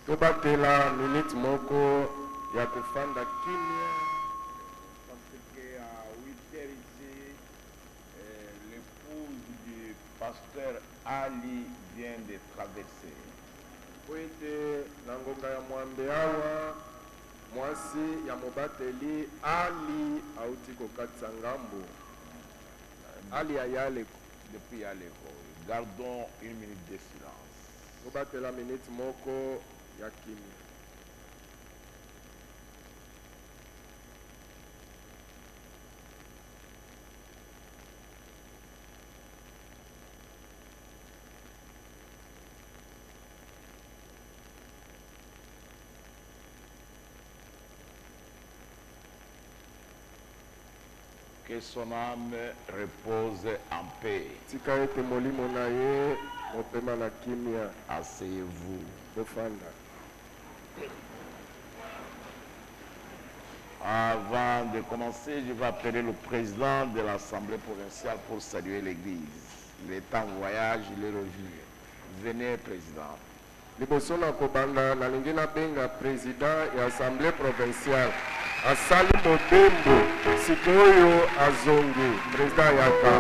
Tobatela minute moko ya kufanda kimya. Parce qu'à 8h ici, l'épouse du pasteur Ali vient de traverser. Kwete na ngonga ya mwambe awa mwasi ya mobateli Ali auti kokatisa ngambo. Ali ayale Depuis Aleko, gardons une minute de silence. tobatela minute moko ya kimya. Que son âme repose en paix. Tika ete molimo na ye mopema na kimya. Asseyez-vous. Bofanda. Avant de commencer, je vais appeler le président de l'Assemblée provinciale pour saluer l'Église. Il est en voyage, il est revenu. Venez, président. Liboso na kobanda nalingi nabenga président ya assemblée provinciale asali mobembo sikoyo azongi président yaka.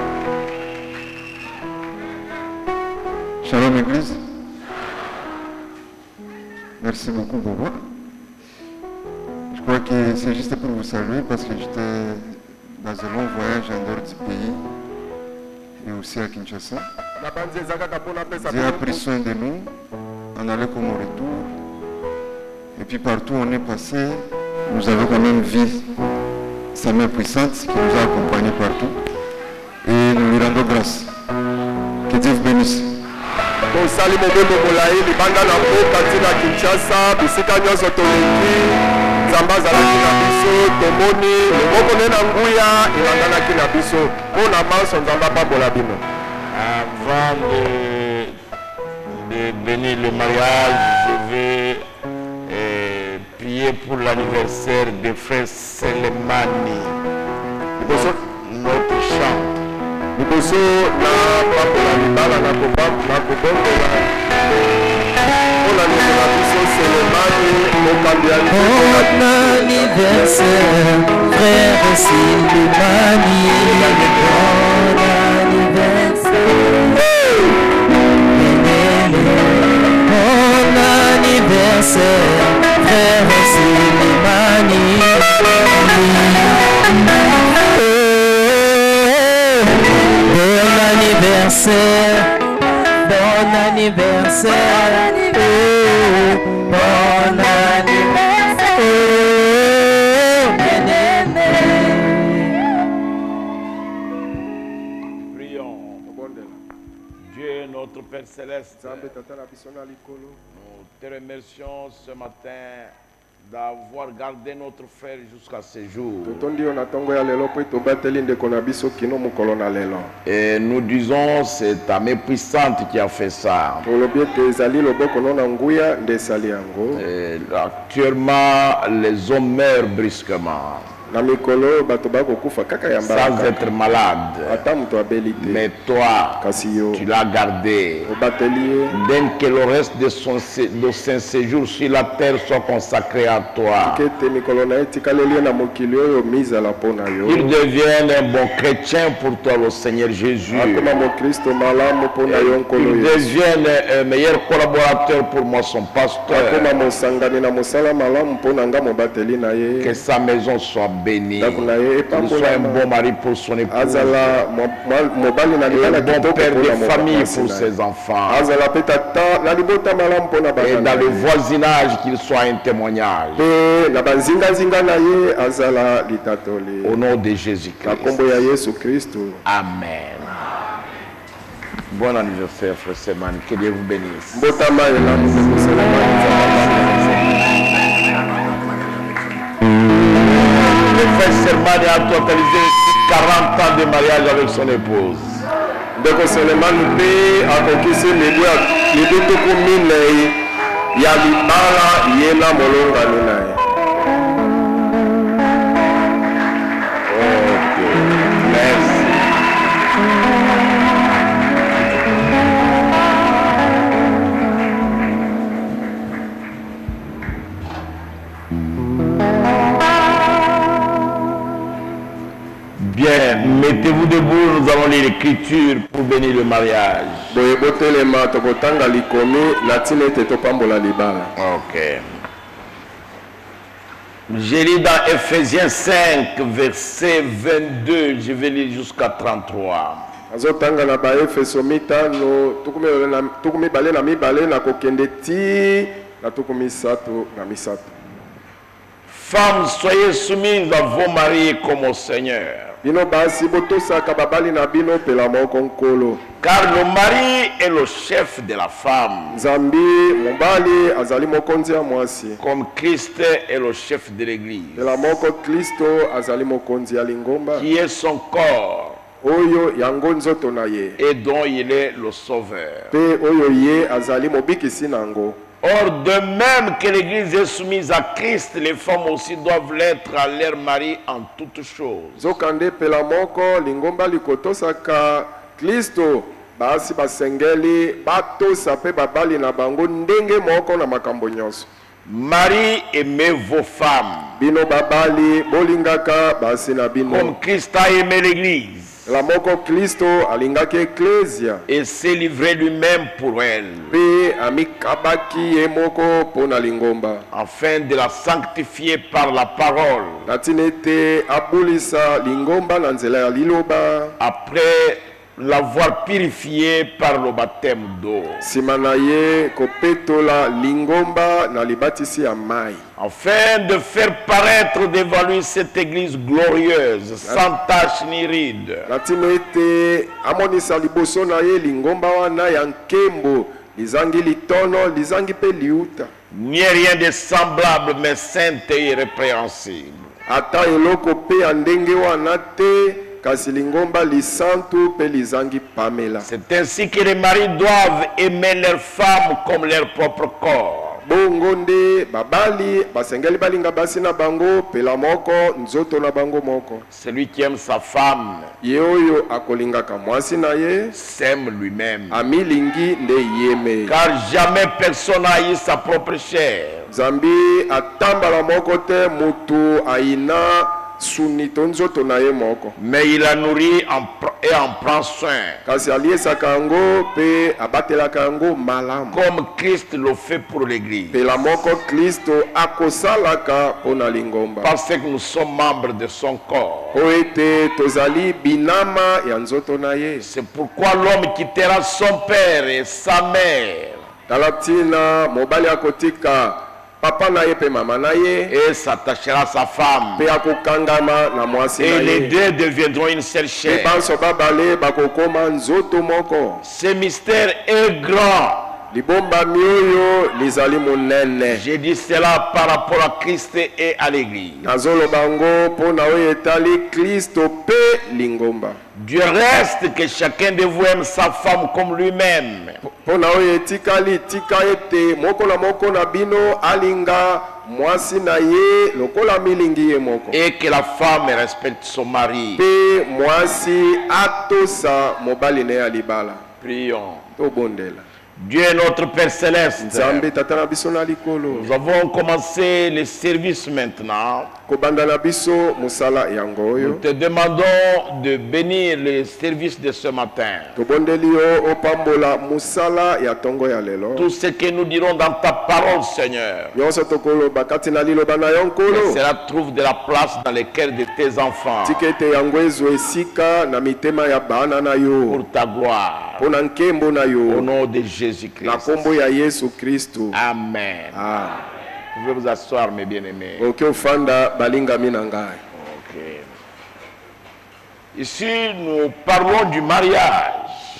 Shalom Église. Merci beaucoup Bobo. Je crois que c'est juste pour vous saluer parce que j'étais dans un long voyage en dehors du pays et aussi à Kinshasa. Dieu a pris soin de nous, on allait comme au retour. Et puis partout où on est passé, nous avons quand même vu sa main puissante qui nous a accompagnés partout. Et nous lui rendons grâce. Que Dieu vous bénisse. Tosali mobembo molayi libanda na mboka ntina Kinshasa bisika nyonso toleki nzambe azalaki na biso tomoni loboko ne na nguya elanganaki na biso mpona manso nzambe apambola bino. Avant de bénir le mariage, je vais prier pour l'anniversaire de frère Selemani, notre chant. Liboso na pambola libala na kobongola mpona ndeko na biso Selemani mokambi ya Bon anniversaire, frère Selemani. Bon anniversaire. Bon anniversaire, frère Selemani. Bon anniversaire, bon anniversaire, bon anniversaire, bien-aimé. Prions. Dieu, notre Père Céleste, nzambe tata na biso na likolo nous te remercions ce matin d'avoir gardé notre frère jusqu'à ce jour. totondi yo na ntongo ya lelo mpo tobateli ndeko na biso kino mokolo na lelo. Et nous disons, c'est ta main puissante qui a fait ça. tolobi ete ezali loboko no na nguya nde esali yango. Et actuellement, les hommes meurent brusquement, na mikolo bato bakokufa kaka ya sans mbala être malade. ata moto abeli te Mais toi, kasi yo tu l'as gardé. obateli ye Dès que le reste de son séjour sur la terre soit consacré à toi. kete mikolo na ye tikaleli ye na mokili oyo mizala mpo na yo Qu'il devienne un bon chrétien pour toi, le Seigneur Jésus. akoma mokristo malamu mpo na yo nkolo Qu'il Yesu. devienne un meilleur collaborateur pour moi, son pasteur. akoma mosangani na mosala malamu mpo na nga mobateli na ye Que sa maison soit bénie. ndako na ye Qu'il soit un bon epambolama mari pour son épouse. azala mobali na Et libala un bon kitoko père mpo de na famille mobasi pour na ye. ses enfants. azala mpe tata na libota malamu mpo na Et bana na dans le ye. voisinage, qu'il soit un témoignage. mpe na banzingazinga na ye azala litatoli Au nom de na Jésus-Christ. nkombo ya yesu kristu. Amen. Bon anniversaire, frère Seman. Que Dieu vous bénisse. mbotama elamu ndeko Selemani Le frère Seman a totalisé 40 ans de mariage avec son épouse. ndeko Selemani mpe akokisi mibu tuku minei ya libala ye na molongani na ye. Merci. Amen. Mettez-vous debout, nous allons lire l'écriture pour bénir le mariage. Boye botelema tokotanga likomi na tina ete topambola libala. Ok. J'ai lu dans Ephésiens 5, verset 22, je vais lire jusqu'à 33. Azotanga na baefeso mitano tukumi bale na mibale na kokende ti na tukumi sato na misato. Femmes, soyez soumises à vos maris comme au Seigneur. Bino basi botosaka babali na bino pela moko nkolo. Car le mari est le chef de la femme. Nzambi mobali azali mokonzi ya mwasi. Comme Christ est le chef de l'église. Pela moko Kristo azali mokonzi ya lingomba. Qui est son corps. Oyo yango nzoto na ye. Et dont il est le sauveur. Pe oyo ye azali mobikisi nango. Or, de même que l'Église est soumise à Christ, les femmes aussi doivent l'être à leur mari en toutes choses. Zokande pela moko lingomba likotosaka Kristo basi basengeli batosa pe babali na bango ndenge moko na makambo nyonso. Marie, aimez vos femmes. Bino babali bolingaka basi na bino. Comme Christ a aimé l'Église. La moko Kristo alingaki ecclesia. Et s'est livré lui-même pour elle. Pe amikabaki ye moko pona lingomba. Afin de la sanctifier par la parole. Natinete abulisa lingomba na nzela ya liloba. Après l'avoir purifié par le baptême d'eau. Simana ye kopetola lingomba na libatisi ya mai. Afin de faire paraître devant lui cette église glorieuse, sans tache ni ride. Latino ete amonisa liboso na ye lingomba wana ya nkembo, lizangi litono, lizangi pe liuta. Ni rien de semblable, mais sainte et irrépréhensible. Ata eloko pe ya ndenge wana te, kasi lingomba lisantu pe lizangi pamela. C'est ainsi que les maris doivent aimer leurs femmes comme leur propre corps. Bongo nde babali basengeli balinga basi na bango pela moko nzoto na bango moko. Celui qui aime sa femme ye oyo akolingaka mwasi na ye s'aime lui-même. amilingi nde yeme. Car jamais personne n'a haï sa propre chair. Zambi atambala moko te mutu aina sunito nzoto na ye moko. Mais il la nourrit et en prend soin. Kasi aliesaka yango pe abatelaka yango malamu. Comme Christ le fait pour l'église. Pela moko Kristo akosalaka pona lingomba. Parce que nous sommes membres de son corps. Po ete tozali binama ya nzoto na ye. C'est pourquoi l'homme quittera son père et sa mère. Talatina mobali akotika papa na ye pe mama na ye. Et s'attachera à sa femme. Pe akokangama na mwasi na ye. Et les deux deviendront une seule chair. Pe banso babale bakokoma nzoto moko. Ce mystère est grand. Libomba mioyo lizali monene. J'ai dit cela par rapport à Christ et à l'église. Nazolo bango pona oyo etali Kristo pe lingomba. Dieu reste que chacun de vous aime sa femme comme lui-même. Pona oyo etikali tika ete moko na moko na bino alinga mwasi na ye lokola milingi ye moko. Et que la femme respecte son mari. Pe mwasi atosa mobali ne ya libala. Prions. To bondela. Dieu est notre Père Céleste. Nzambe tata na biso na likolo. Nous avons commencé le service maintenant. Kobanda na biso musala yango oyo. Nous te demandons de bénir le service de ce matin. To bondeli yo opambola musala ya tongo ya lelo. Tout ce que nous dirons dans ta parole, Seigneur, Nyonso tokolo bakati na liloba na yo nkolo. que cela trouve de la place dans les cœurs de tes enfants. Tikete yango ezwa esika na mitema ya bana na yo. Pour ta gloire. Pona nkembo na Au yo. nom de Na Jésus-Christ. kombo ya Yesu Kristo. Amen. Ah. Vous pouvez vous asseoir, mes bien-aimés. Oke ofanda balingami na ngai. Ok. Ici, nous parlons du mariage.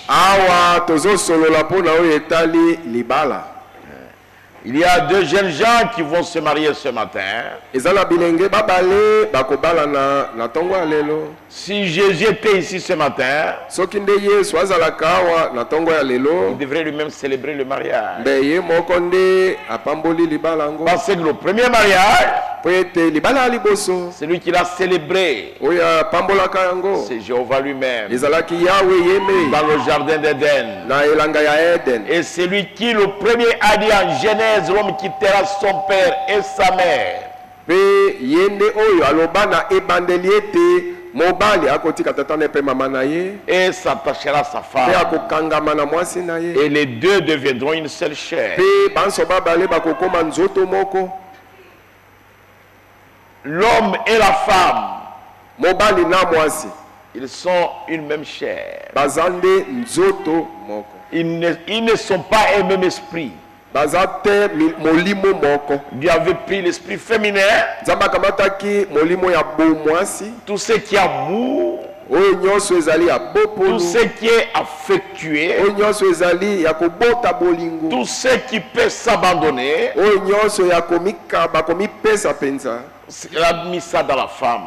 Awa tozosolola pona oyo etali libala. Il y a deux jeunes gens qui vont se marier ce matin. Ezala bilenge babale bakobala na tongo ya lelo. Si Jésus était ici ce matin, Soki nde Yesu azalaka awa na tongo ya il lelo. devrait lui-même célébrer le mariage. Mbe ye moko nde apamboli libala ngo. Parce que le premier mariage, Po ete libala ya liboso celui qui l'a célébré, oyo apambolaka yango c'est Jéhovah lui-même. ezalaki Yawe yeme Dans le jardin d'Éden. na elanga ya Eden. Et celui qui le premier a dit en Genèse, l'homme quittera son père et sa mère. Pe yende oyo aloba na ebandeli ete mobali akotika tata na pe mama na ye et s'attachera à sa pe femme. akokangama na mwasi na ye Et les deux deviendront une seule chair. pe banso babale bakokoma nzoto moko. L'homme et la femme, Mobali na mwasi ils sont une même chair. bazande nzoto moko, Ils ne sont pas un même esprit. bazate molimo moko. Dieu avait pris l'esprit féminin, Nzamba kamataki molimo ya bo mwasi tout ce qui est amour, oyo nyonso ezali ya tout bopolo, ce qui est affectué, oyo nyonso ezali ya kobota bolingo, tout ce qui peut s'abandonner. oyo nyonso ya komikaba komipesa penza. Il a mis ça dans la femme.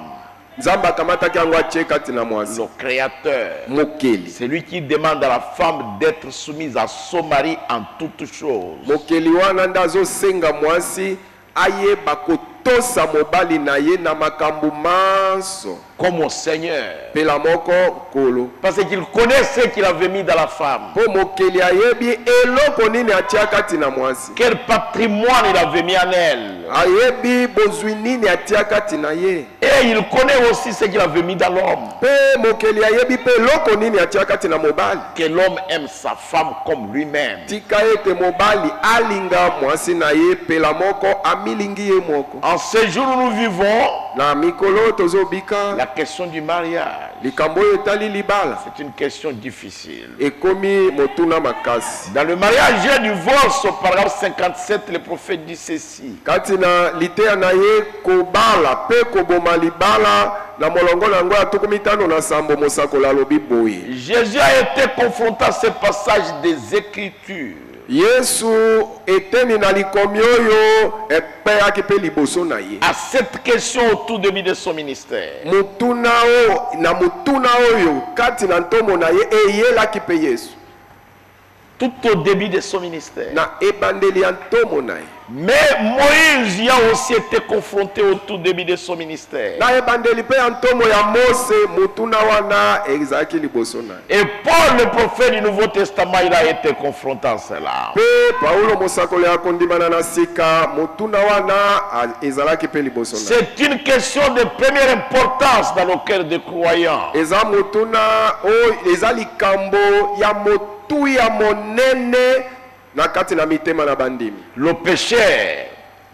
Nzamba kamataki yango atie kati na mwasi. Le créateur, Mokeli, c'est lui qui demande à la femme d'être soumise à son mari en toutes choses. mokeli wana nde azosenga mwasi ayeba kotosa mobali na ye na makambo manso Comme au Seigneur. pela moko kolo. Parce qu'il connaît ce qu'il avait mis dans la femme. Po mokeli ayebi eloko nini atia kati na mwasi, Quel patrimoine il avait mis en elle. ayebi bozwi nini atia kati na ye, Et il connaît aussi ce qu'il avait mis dans l'homme. pe mokeli ayebi pe eloko nini atia kati na mobali. Que l'homme aime sa femme comme lui-même. Tika ete mobali alinga mwasi na ye pela moko amilingi ye moko. En ce jour où nous vivons, Na mikolo tozobika la question du mariage, likambo oyo etali libala c'est une question difficile. ekomi motuna makasi. Dans le mariage et le divorce, au paragraphe 57, le prophète dit ceci. Kati na liteya na ye kobala pe koboma libala na molongo na yango ya 17 mosakola alobi boye. Jésus a été confronté à ce passage des Écritures. Yesu eteni na likomi oyo epeyaki pe liboso na ye. À cette question au tout début de son ministère. Mutuna oyo kati na ntomo na ye eyelaki pe Yesu Tout au début de son ministère. na ebandeli ya ntomo na ye. Mais Moïse y a aussi été confronté au tout début de son ministère. Na ebandeli pe ya ntomo ya Mose mutuna wana ezalaki liboso na ye. Et Paul, le prophète du Nouveau Testament, il a été confronté à cela. Pe Paulo mosakoli ya kondimana na sika mutuna wana ezalaki pe liboso na ye. C'est une question de première importance dans le cœur des croyants. Eza mutuna oyo eza likambo ya motu ya monene na kati na mitema na bandimi. Le péché,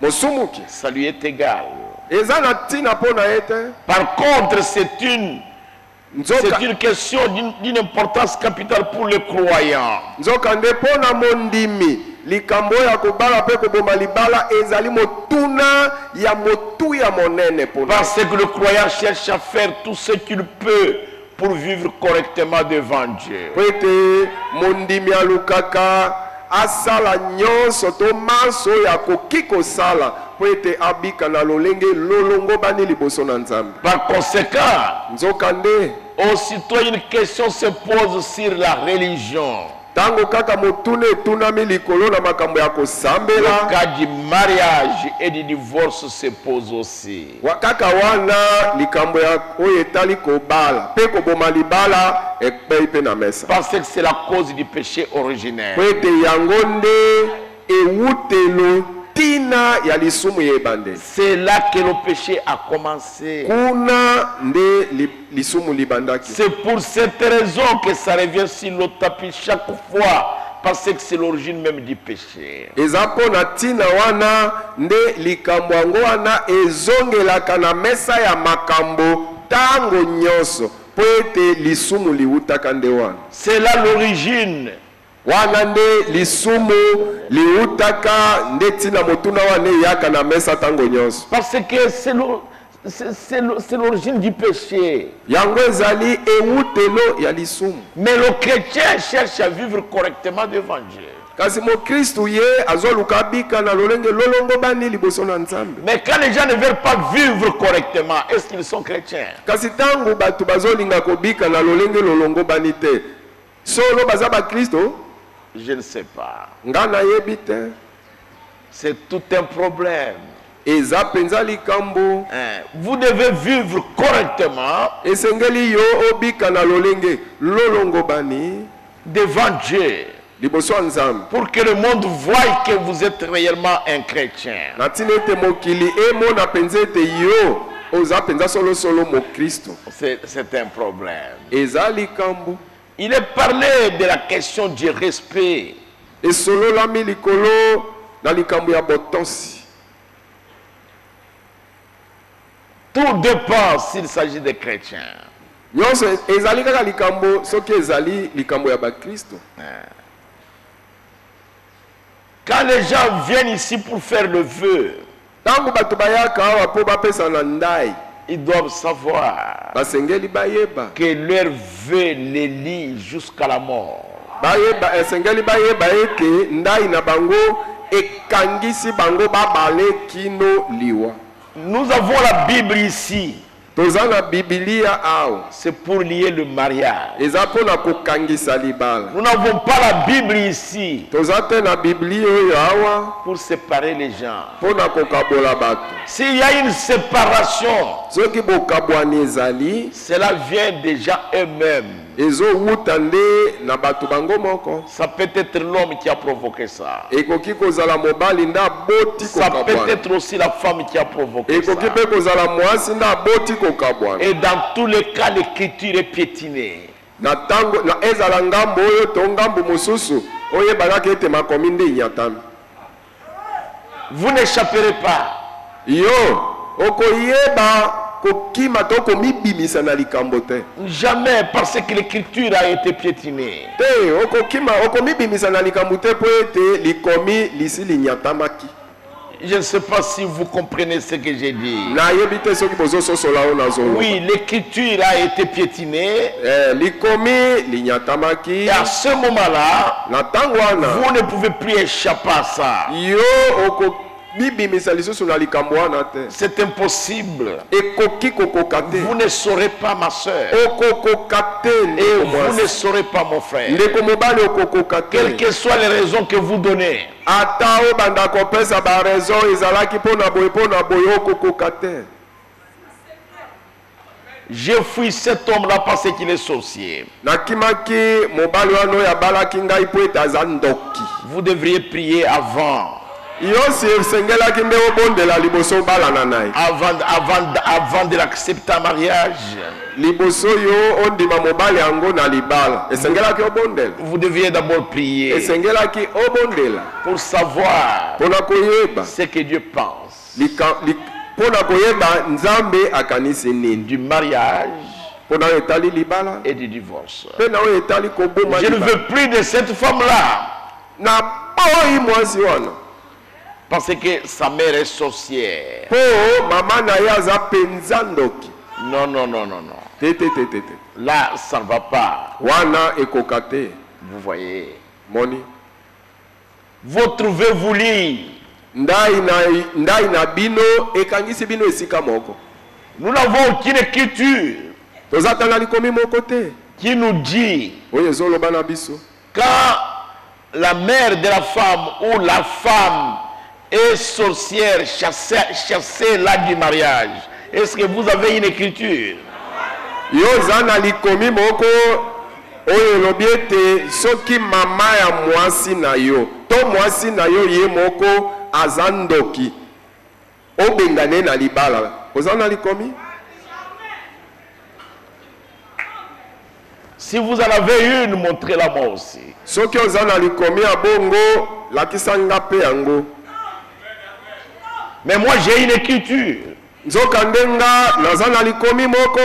Mosumuki ça lui est égal. eza na ntina mpo na ye te. Par contre, c'est une Nzoka question d'une importance capitale pour les croyants. nzokande mpo na mondimi likambo ya kobala mpe koboma libala ezali motuna ya motu ya monene mpo na ye. Parce que le croyant cherche à faire tout ce qu'il peut pour vivre correctement devant Dieu. Po ete mondimi alukaka asala nyonso to manso oyo akoki kosala po ete abika na lolenge lolongo bani liboso na Nzambe. Par conséquent, Nzokande aussitôt une question se pose sur la religion. tango kaka motuna etunami likolo na makambo ya Le kosambela cas du mariage et du divorce se pose aussi. kaka wana likambo ya oyo etali kobala mpe koboma libala ekpei mpe na mesa. Parce que c'est la cause du péché originel. Po ete yango nde ewutelo tina ya lisumu ya ebandeli. C'est là que le péché a commencé. Kuna nde lisumu libandaki. C'est pour cette raison que ça revient sur le tapis chaque fois. Parce que c'est l'origine même du péché. Eza mpo na tina wana nde likambo yango wana ezongelaka na mesa ya makambo tango nyonso po ete lisumu liwutaka nde wana. C'est là l'origine. Wana nde lisumu liwutaka nde tina motuna wana eyaka na mesa tango nyonso. Parce que c'est l'origine du péché. Yango ezali ewutelo ya lisumu. Mais le chrétien cherche à vivre correctement devant Dieu. Kasi mokristu ye azoluka bika na lolenge lolongo bani liboso na Nzambe. Mais quand les gens ne veulent pas vivre correctement, est-ce qu'ils sont chrétiens? Kasi tango batu bazolinga kobika na lolenge lolongo bani te, solo baza ba Kristo? Je ne sais pas. Nga na yebi te. C'est tout un problème. Eza penza likambo. Vous devez vivre correctement Esengeli yo obika na lolenge lolongo bani devant Dieu liboso ya Nzambe. pour que le monde voie que vous êtes réellement un chrétien. Na tina ete mokili emona penza ete yo oza penza solo solo mo Kristo. C'est un problème. Eza likambo. Il est parlé de la question du respect. Et solo la mi likolo na likambo ya botosi. Tout dépend s'il s'agit des chrétiens. Nyonso ezali kaka likambo soki ezali likambo ya ba Kristo. Quand les gens viennent ici pour faire le vœu, Tango bato bayaka awa po bapesa na ndai. ils doivent savoir Basengeli bayeba. que leur vœu les lie jusqu'à la mort. Bayeba esengeli bayeba eke ndai na bango ekangisi bango babale kino liwa. Nous avons la Bible ici. Toza na Biblia awa. C'est pour lier le mariage. Eza pona kokangisa libala. Nous n'avons pas la Bible ici Toza te na Biblia oyo awa pour séparer les gens. pona kokabola bato. S'il y a une séparation, Soki bokabwani ezali cela vient des gens eux-mêmes. ezo wuta nde na bato bango moko. Ça peut être l'homme qui a provoqué ça. Ekoki kozala mobali nda boti Ça peut kokabwana. être aussi la femme qui a provoqué ça. Ekoki pe kozala mwasi nda boti kokabwana. Et dans tous les cas, l'écriture est piétinée. Na tango na ezala ngambo oyo to ngambo mosusu oyebaka ete makomi nde inyatami. Vous n'échapperez pas. Yo okoyeba kokima to komibimisa na likambo te. Jamais, parce que l'écriture a été piétinée. Te okokima okomibimisa na likambo te po ete likomi lisi linyatamaki. Je ne sais pas si vous comprenez ce que j'ai dit. Na yebi te soki bozososola oyo nazoloba. Oui, l'écriture a été piétinée. Likomi linyatamaki. Et à ce moment-là, Na tango wana vous ne pouvez plus échapper à ça. yo okobibimisa lisusu na likambo wana te. C'est impossible. Ekoki kokoka te. Vous ne saurez pas, ma soeur. Okokoka te Et ndeko vous ne mwasi. saurez pas, mon frère. Ndeko mobali okokoka Quelles te. que soient les raisons que vous donnez, Ata obanda kopesa ba raison ezalaki pona boye okokoka te. j'ai fui cet homme-là parce qu'il est sorcier. Nakimaki mobali wana oyo abalaki ngai po ete aza ndoki. Vous devriez prier avant. Yo si esengelaki nde obondela liboso obalana na ye. Avant de l'accepter en mariage. Liboso yo ondima mobali yango na libala. Esengelaki obondela. Vous deviez d'abord prier Esengelaki obondela. pour savoir Pona koyeba. ce que Dieu pense Pona koyeba nzambe akanisi nini. du mariage Pona etali libala. et du divorce. Pe na oyo etali koboma Je ne libala. veux plus de cette femme-là Na boyi mwasi wana. parce que sa mère est sorcière. Po mama na ye aza penza ndoki. Non, non, non, non, non. Te. Là, ça ne va pas. Wana ekoka te. Vous voyez. Moni. Vous trouvez-vous lire. Ndai na bino ekangisi bino esika moko. Nous n'avons aucune écriture Tozatala likomi moko te. qui nous dit Oyo ezoloba na biso. quand la mère de la femme ou la femme est sorcière, chassée là du mariage. Est-ce que vous avez une écriture? Yo zana likomi moko oyo elobi ete soki mama ya mwasi na yo to mwasi na yo ye moko aza ndoki obengane na libala oza na likomi. Si vous en avez une, montrez-la moi aussi. Soki oza na likomi ya bongo lakisa nga pe yango. Mais moi j'ai une écriture Nzokande nga naza na likomi moko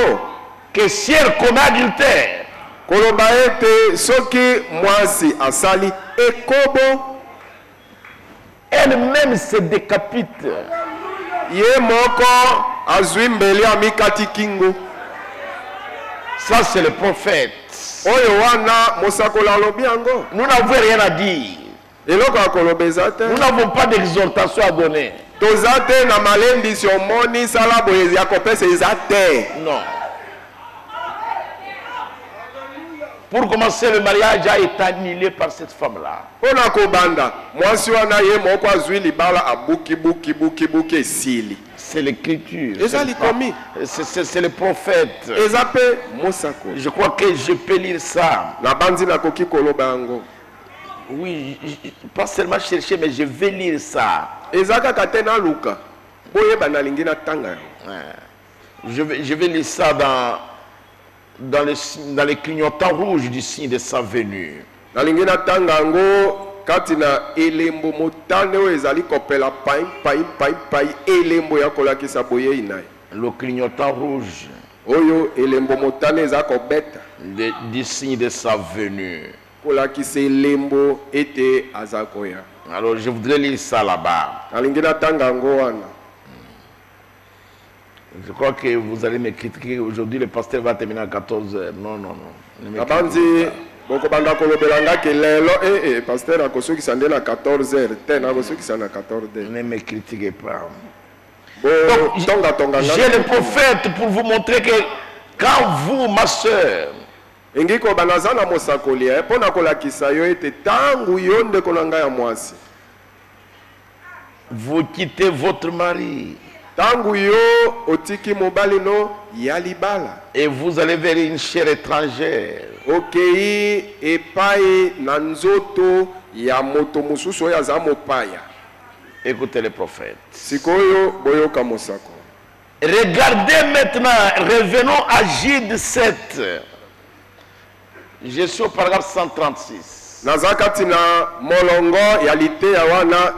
que si elle commet adultère, koloba ete soki mwasi asali ekobo elle-même se décapite. ye moko azwi mbeli amikati kingo. Ça c'est le prophète. Oyo wana mosakoli alobi yango. Nous n'avons rien à dire. Eloko ya koloba eza te. Nous n'avons pas d'exhortation à donner. Toza te na malendisi omoni sala boye ya kopesa eza te. Non. Pour commencer, le mariage a été annulé par cette femme-là. Pona kobanda mwasi wana ye moko azwi libala abuki esili. C'est l'écriture. Eza likomi. C'est le prophète. Eza pe mosakoli. Je crois que je peux lire ça. Na bandi nakoki koloba yango. Oui, pas seulement chercher, mais je vais lire ça. Eza kaka te na luka. Boyeba nalingi na tanga yango. Je vais lire ça dans les clignotants rouges du signe de sa venue. nalingi natanga yango kati na elembo motane oyo ezali kopela pai elembo ya kolakisa boyei na ye. Le clignotant rouge oyo elembo motane eza kobeta du signe de sa venue. kolakisa elembo ete aza koya. Alors je voudrais lire ça là-bas. nalingi natanga yango wana. Je crois que vous allez me critiquer. Aujourd'hui, le pasteur va terminer à 14h. Non. Ne me nabanzi bokobanda kolobela nga ke lelo pasteur akosukisa nde na 14h te nakosukisa na 14h. Ne me critiquez pas. tonga J'ai le prophète pour vous montrer que quand vous, ma soeur, engi ko banaza na mosakoli mpo na kolakisa yo ete tangu yo ndeko na ngai ya mwasi vous quittez votre mari tangu yo otiki mobali no ya libala et vous allez vers une chair étrangère, okei epai na nzoto ya moto mosusu oyo aza mopaya. écoutez le prophète. Sikoyo boyoka mosako. Regardez maintenant, revenons à Jude 7. Je suis au paragraphe 136. Nazakati na molongo ya lite ya wana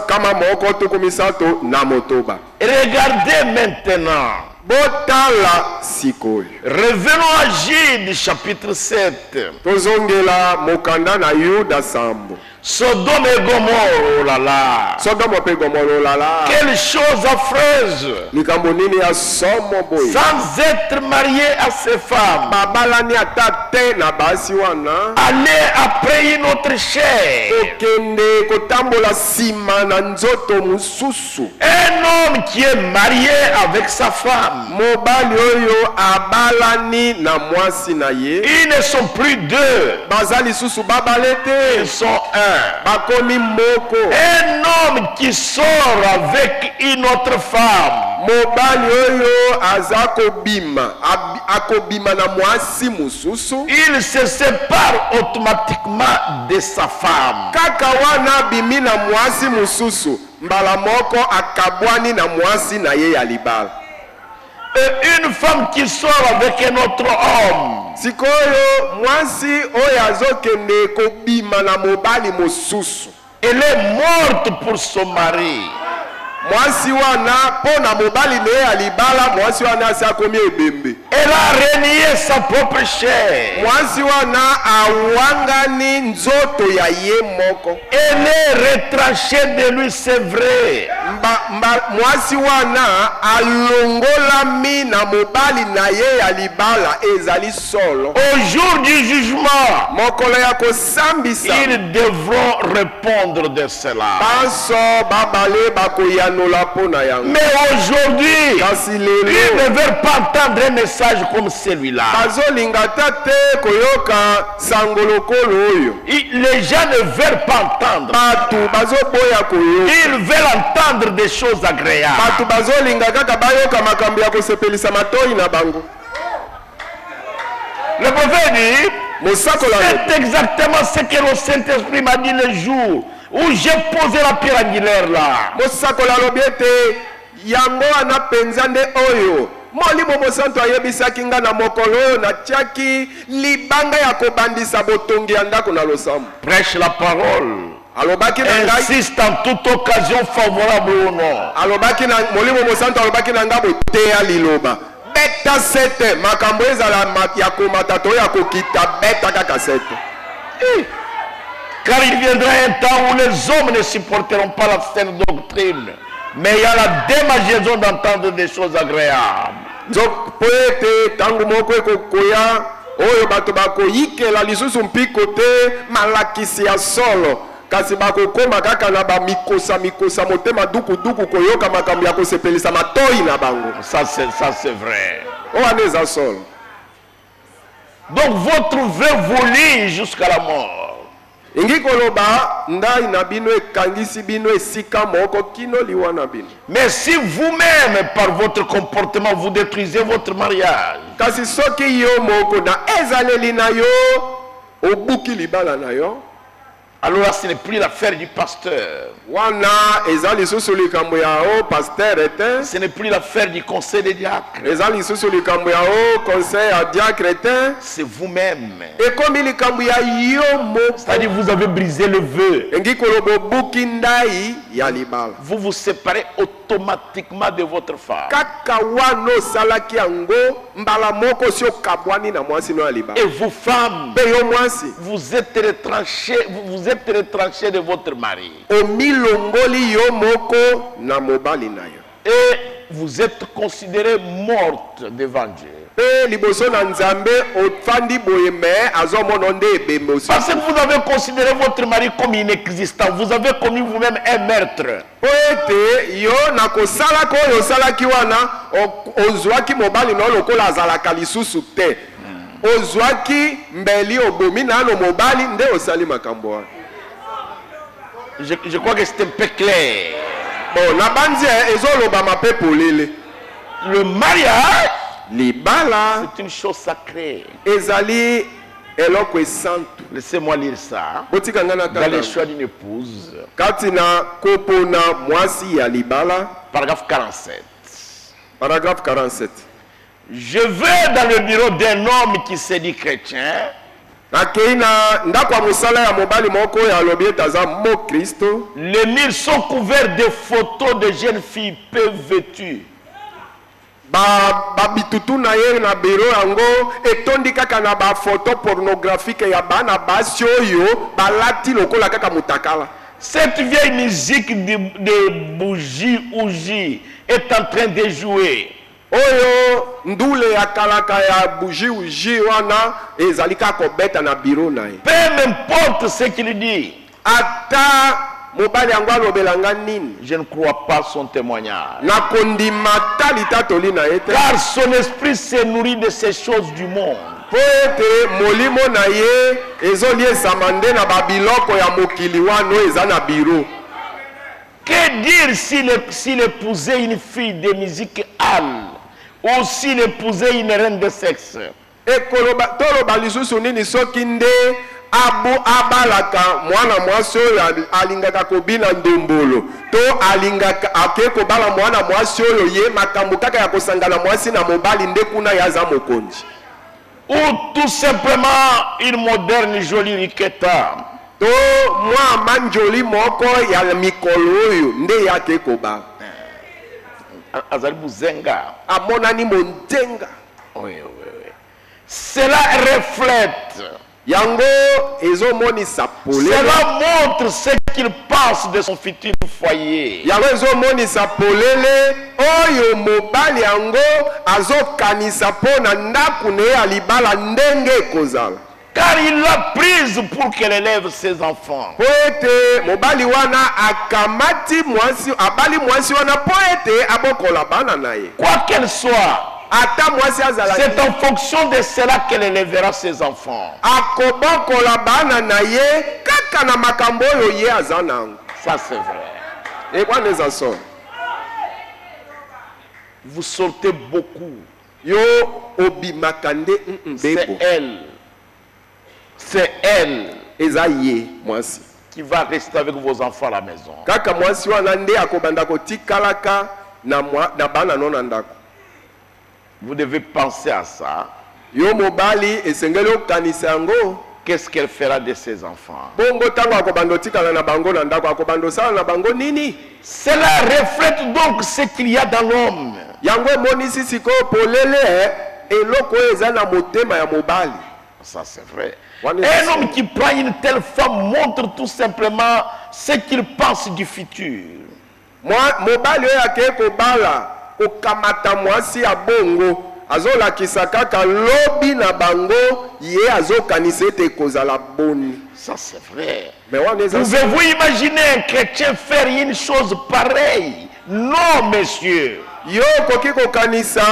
kama moko tukumisato na motoba. Regardez maintenant. Botala sikoyo. Revenons à Jude chapitre 7. Tozongela mokanda na Yuda sambo. Sodome et Gomorrhe, oh là là. Sodome et Gomorrhe, oh là là. Quelle chose affreuse. Likambo nini ya somo boy. Sans être marié à ces femmes. Babalani atate na basi wana. Aller après une autre chair. Okende kotambola sima na nzoto mususu. Un homme qui est marié avec sa femme. Mobali oyo abalani na mwasi na ye. Ils ne sont plus deux. Bazali susu babalete. Ils sont un. Bakomi moko. Un homme qui sort avec une autre femme. Mobali oyo azako bima. Akobima na mwasi mususu. Il se sépare automatiquement de sa femme. Kaka wana bimi na mwasi mususu. Mbala moko akabwani na mwasi na ye ya libala. Et une femme qui sort avec un autre homme. Sikoyo mwasi oyo azokende kobima na mobali mususu. Elle est morte pour son mari. Mwasi wana pona mobali ne ya libala mwasi wana asakomi ebembe. Elle a renié sa propre chair. Mwasi wana awangani nzoto ya ye moko. Elle est retranchée de lui, c'est vrai. Mwasi wana alongolami na mobali na ye ya libala ezali solo. Au jour du jugement, mokolo ya kosambisa ils devront répondre de cela. Banso babale bakoyanola pona yango. Mais aujourd'hui, kasi lelo ils ne veulent pas entendre un message comme celui-là. bazolinga tate koyoka sangolokolo oyo. Les gens ne veulent pas entendre. Batu bazoboya koyoka. Ils veulent entendre des choses agréables. Batu bazolinga kaka bayoka makambo ya kosepelisa matoi na bango. Le prophète dit, c'est exactement ce que le Saint-Esprit m'a dit le jour où j'ai posé la pierre angulaire là. Mosakola lobiete yango ana penzande oyo. Molimo mosanto ayebisaki nga na mokolo na tiaki libanga ya kobandisa botongi ya ndako na losambo. Prêche la parole. Alobaki na ngai insiste en toute occasion favorable ou non. Alobaki na molimo mosanto alobaki na nga boteya liloba. Beta sete makambo ezala ya komata to ya kokita beta kaka sete. Car il viendra un temps où les hommes ne supporteront pas la saine doctrine, mais il y a la démageaison d'entendre des choses agréables. Donc poete tangu moko ekokoya oyo bato bakoyikela lisusu mpiko te malakisi ya solo kasi bakokoma kaka na bamikosa motema duku koyoka makambo ya kosepelisa matoi na bango. Ça c'est vrai. Owana eza solo. Donc votre vœu vous lie jusqu'à la mort. Ingi koloba ndai na bino ekangisi bino esika moko kino liwa na bino. Mais si vous-même par votre comportement vous détruisez votre mariage, kasi soki yo moko na ezaleli na yo obuki libala na yo, Alors là, ce n'est plus l'affaire du pasteur. wana eza lisusu likambo ya o pasteur ete Ce n'est plus l'affaire du conseil des diacres. eza lisusu likambo ya o conseil ya diacre ete C'est vous-même. ekomi likambo ya yo moko C'est-à-dire vous avez brisé le vœu. engikolo bobuki ndai ya libala Vous vous séparez automatiquement de votre femme. kaka wana osalaki yango mbala moko si okabwani na mwasi no ya libala Et vous, femmes, mpe yo mwasi vous êtes retranchés de votre mari. omilongoli yo moko na mobali na yo Et vous êtes considérés mortes devant Dieu. mpe liboso na nzambe ofandi boye me azomona nde ebembe osi Parce que vous avez considéré votre mari comme inexistant. Vous avez commis vous-même un meurtre. po ete yo na kosalaka oyo osalaki wana ozwaki mobali na yo lokola azalaka lisusu te ozwaki mbeli obomi nano mobali nde osali makambo wana Je crois que c'est un peu clair. bon na banzi ezolobama mpe polele Le mariage, libala c'est une chose sacrée. ezali eloko esantu Laissez-moi lire ça. botika nga na Dans les tata choix d'une épouse, kati na kopo na mwasi ya libala paragraphe 47. paragraphe 47 Je vais dans le bureau d'un homme qui s'est dit chrétien. nakei na ndako ya mosala ya mobali moko oyo alobi ete aza mokristo Les murs sont couverts de photos de jeunes filles peu vêtues. babitutu na ye na biro yango etondi kaka na bafoto pornographique ya bana basi oyo balati lokola kaka mutakala Cette vieille musique de bougie est en train de jouer. oyo ndule ya kalaka ya buji uji wana ezali kaka kobeta na biro na ye Peu m'importe ce qu'il dit. ata mobali yango alobelanga nini Je ne crois pas son témoignage. nakondima ta litatoli na ye te Car son esprit se nourrit de ces choses du monde. po ete molimo na ye ezoliesama nde na babiloko ya mokili wana oyo eza na biro Que dire s'il épousait une fille de musique hâle ou s'il épousait une reine de sexe? toloba lisusu nini soki nde abalaka mwana mwasi oyo alingaka kobina ndombolo to alingaka ake kobala mwana mwasi oyo ye makambo kaka ya kosangana mwasi na mobali nde kuna ye aza mokonzi Ou tout simplement une moderne jolie riquetta. to mwa manjoli moko ya mikolo oyo nde yake kobala Azali Bouzenga. amonani monzenga Oui. Cela reflète. yango ezomonisa polele Cela montre ce qu'il pense de son futur foyer. yango ezomonisa polele oyo mobali yango azokanisa mpo na ndako na ye ya libala ndenge ekozala Car il l'a prise pour qu'elle élève ses enfants. po ete mobali wana akamati mwasi abali mwasi wana po ete abokola bana na ye Quoi qu'elle soit, ata mwasi azalaki c'est en fonction de cela qu'elle élèvera ses enfants. akobokola bana na ye kaka na makambo oyo ye aza nango Ça, c'est vrai. ekwana eza solo Vous sortez beaucoup. yo obimaka nde C'est bebo elle. C'est elle eza ye mwasi qui va rester avec vos enfants à la maison. kaka mwasi wana nde akobanda kotikalaka na bana no na ndako Vous devez penser à ça. yo mobali esengeli okanisa yango Qu'est-ce qu'elle fera de ses enfants? bongo ntango akobanda otikala na bango na ndako akobanda osala na bango nini Cela reflète donc ce qu'il y a dans l'homme. yango emonisi sikoyo polele eloko oyo eza na motema ya mobali Ça, c'est vrai. One is Un homme so. qui prend une telle femme montre tout simplement ce qu'il pense du futur. mobali oyo akei kobala kokamata mwasi ya bongo azolakisa kaka lobi na bango ye azokanisa ete ekozala boni Ça, c'est vrai. me wana eza Pouvez-vous imaginer un chrétien faire une chose pareille? Non, messieurs. yo okoki kokanisa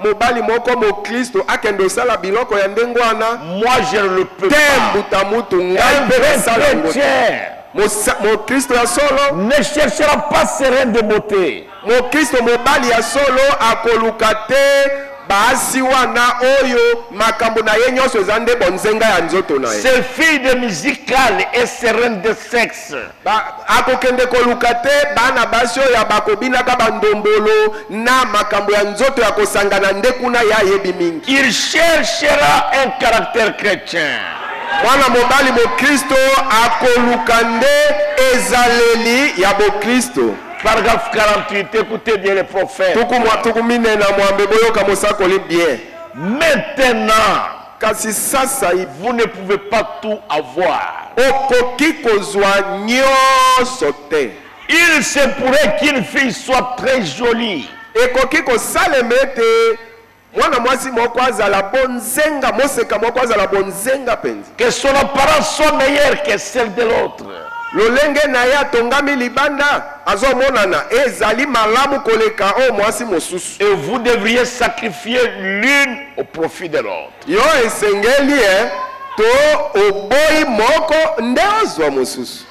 mobali moko mokristo akende osala biloko ya ndenge wana Moi, je ne le peux te pas. mbuta mutu ngai Un mpe vrai nasala yango te. chrétien mokristo ya solo ne cherchera pas ses reins de beauté. mokristo mobali ya solo akoluka te basi wana oyo makambo na ye nyonso eza nde bonzenga ya nzoto na ye. Ses filles de musicales et ses reines de sexe. Akokende koluka te bana basi oyo bakobinaka bandombolo na makambo ya nzoto ya kosangana nde kuna ya yebi mingi. Il cherchera un caractère chrétien. Mwana mobali mokristo akoluka nde ezaleli ya bokristo. Paragraphe 48, écoutez bien les prophètes. Tukumine na mwambe boyoka mosakoli bien. Maintenant, kasi sasa vous ne pouvez pas tout avoir. Okoki kozwa nyonso te. Il se pourrait qu'une fille soit très jolie. Ekoki kosalema ete mwana mwasi moko azala bonzenga, moseka moko azala bonzenga penzi. Que son apparence soit meilleure que celle de l'autre. Lolenge na ya tongami libanda azomonana ezali malamu koleka o mwasi mosusu. Et vous devriez sacrifier l'une au profit de l'autre. Yo esengeli to oboyi moko nde ozwa mosusu.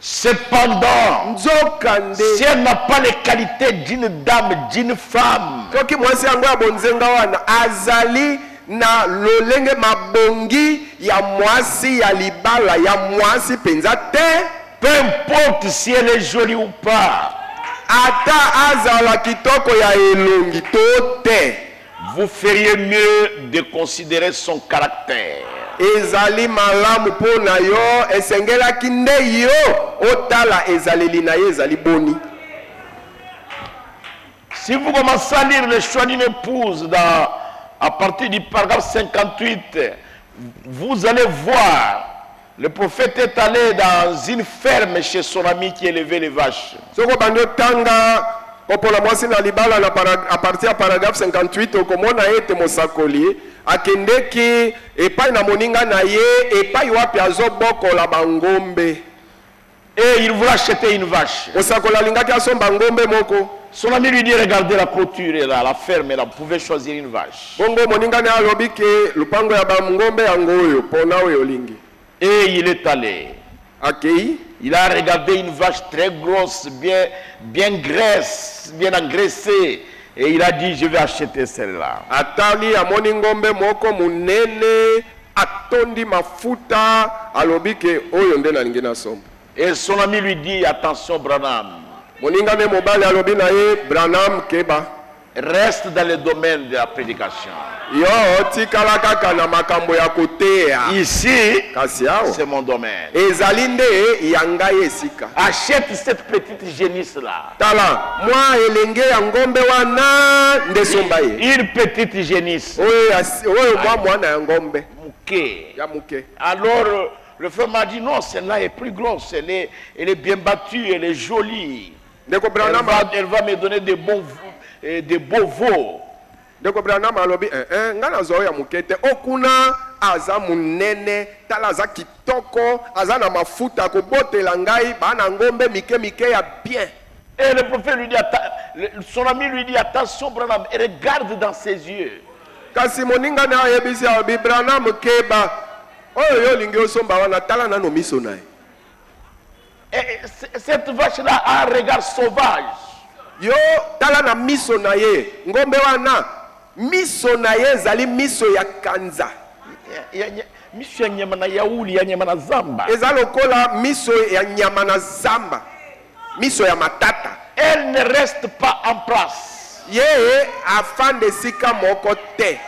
Cependant, si elle n'a pas les qualités d'une dame, d'une femme, soki mwasi yango ya bonzenga wana azali na lolenge mabongi ya mwasi ya libala ya mwasi penza te, peu importe si elle est jolie ou pas, ata azala kitoko ya elongi to te, vous feriez mieux de considérer son caractère. ezali malamu po na yo esengelaki nde yo otala ezaleli na ye ezali boni. Si vous commencez à lire le choix d'une épouse à partir du paragraphe 58, vous allez voir, le prophète est allé dans une ferme chez son ami qui élevait les vaches. Soko bando tanga opola mwasi na libala na à partir du paragraphe 58 okomona ete mosakoli akendeki epai na moninga na ye epai wapi azobokola bangombe. Et il voulait acheter une vache. Mosakola lingaki asomba ngombe moko. Son ami lui dit, regardez la clôture est là, la ferme est là, vous pouvez choisir une vache. Bongo moninga na alobi ke lupango ya bangombe yango oyo pona oyo lingi. Et il est allé. Akei. Il a regardé une vache très grosse, bien graisse, bien engraissée. Et il a dit, je vais acheter celle-là. Atali amoni ngombe moko munene atondi mafuta alobi ke oyo nde na lingi na somba. Et son ami lui dit, attention Branham. Moninga ne mobali alobi na ye Branham keba. Reste dans le domaine de la prédication. Yo tikala kaka na makambo ya kotea. Ici, Kasiao. c'est mon domaine. Ezali nde yanga esika. Achète cette petite génisse là. Tala, moi elenge ya ngombe wana nde somba ye. Une petite génisse. Oyo mwana ya ngombe. Mouké. Ya muke. Alors, le frère m'a dit non, celle-là est plus grosse, elle est bien battue, elle est jolie. Ndeko Branham Elle va me donner des beaux veaux. Ndeko Branham alobi ngana zo ya mukete okuna aza munene tala aza kitoko aza na mafuta ko botela ngai bana ngombe mike ya bien. Et le prophète lui dit, son ami lui dit, attention Branham, regarde dans ses yeux. Kasi moninga na yebisi alobi Branham keba oyo yo lingi osomba wana tala na no miso nae. Et cette vache-là a un regard sauvage. Yo tala na miso na ye ngombe wana miso na ye zali miso ya kanza. Miso ya nyama na yauli ya nyama na zamba. Eza lokola miso ya nyama na zamba. Miso ya matata. Elle ne reste pas en place. Ye afande sika moko te. Et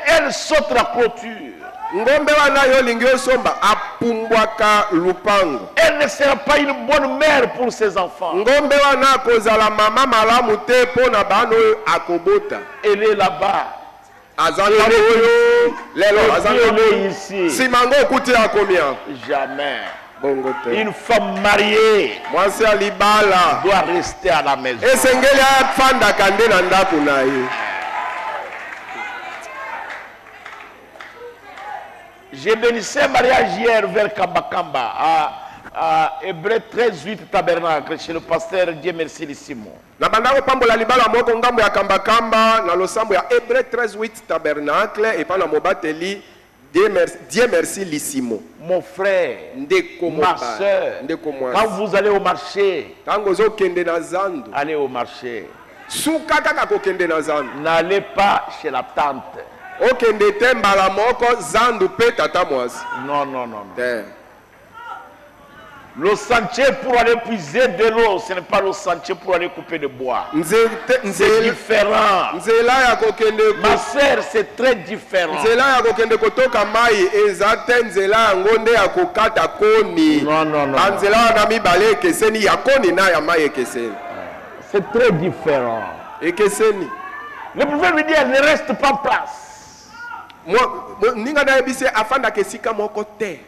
elle saute la clôture. Ngombe wana yo lingi osomba apumbwaka lupango. Elle ne sera pas une bonne mère pour ses enfants. Ngombe wana kozala mama malamu te pona bano akobota. Elle est là-bas. Azanga oyo lelo azanga ici. Simango kuti akomia. Jamais. Bongo te. Une femme mariée Mwasi alibala doit rester à la maison. esengeli afanda kande na ndako na ye. J'ai bénissé un mariage hier vers Kambakamba, à Hébreu 13-8 Tabernacle, chez le pasteur Dieu merci Lissimo. Na bandako pambola libala moko ngambo ya kambakamba na losambo ya Hébreu 13:8 Tabernacle et pa na mobateli Dieu merci Lissimo. Mon frère, Ndeko ma mobali, soeur, ndeko quand mwasi. vous allez au marché, Tango zo kende na zando. allez au marché. suka kaka kokende na zandu. N'allez pas chez la tante. Okende te mbala moko zandu pe tata mwasi. Non, non, non, non. Te. Le sentier pour aller puiser de l'eau, ce n'est pas le sentier pour aller couper de bois. C'est différent. Nzela ya kokende Ma sœur, c'est très différent. nzela ya kokende kotoka mai eza te nzela ya ngonde ya kokata koni. Non, non, non. Nzela wana mibale ekeseni ya koni na ya mai ekeseni. C'est très différent. Ekeseni. Le prophète lui dit, elle ne reste pas en place. Ninga na yebise afanda kesika moko te.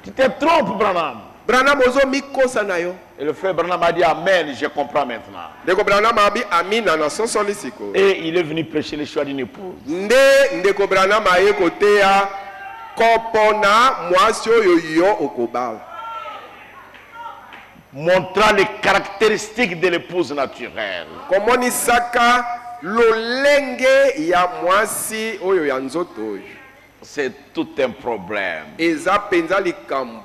Tu te trompes, Branham. Branham ozo mikosa na yo. Et le frère Branham a dit Amen, je comprends maintenant. Ndeko Branham abi amina na sonsoli siko. Et il est venu prêcher le choix d'une épouse. Ndeko Branham aye koteya kopona mwasi oyo yo okobala. Montrant les caractéristiques de l'épouse naturelle. Komoni saka lolenge ya mwasi oyo ya nzoto oyo. C'est tout un problème. Eza penza likambo.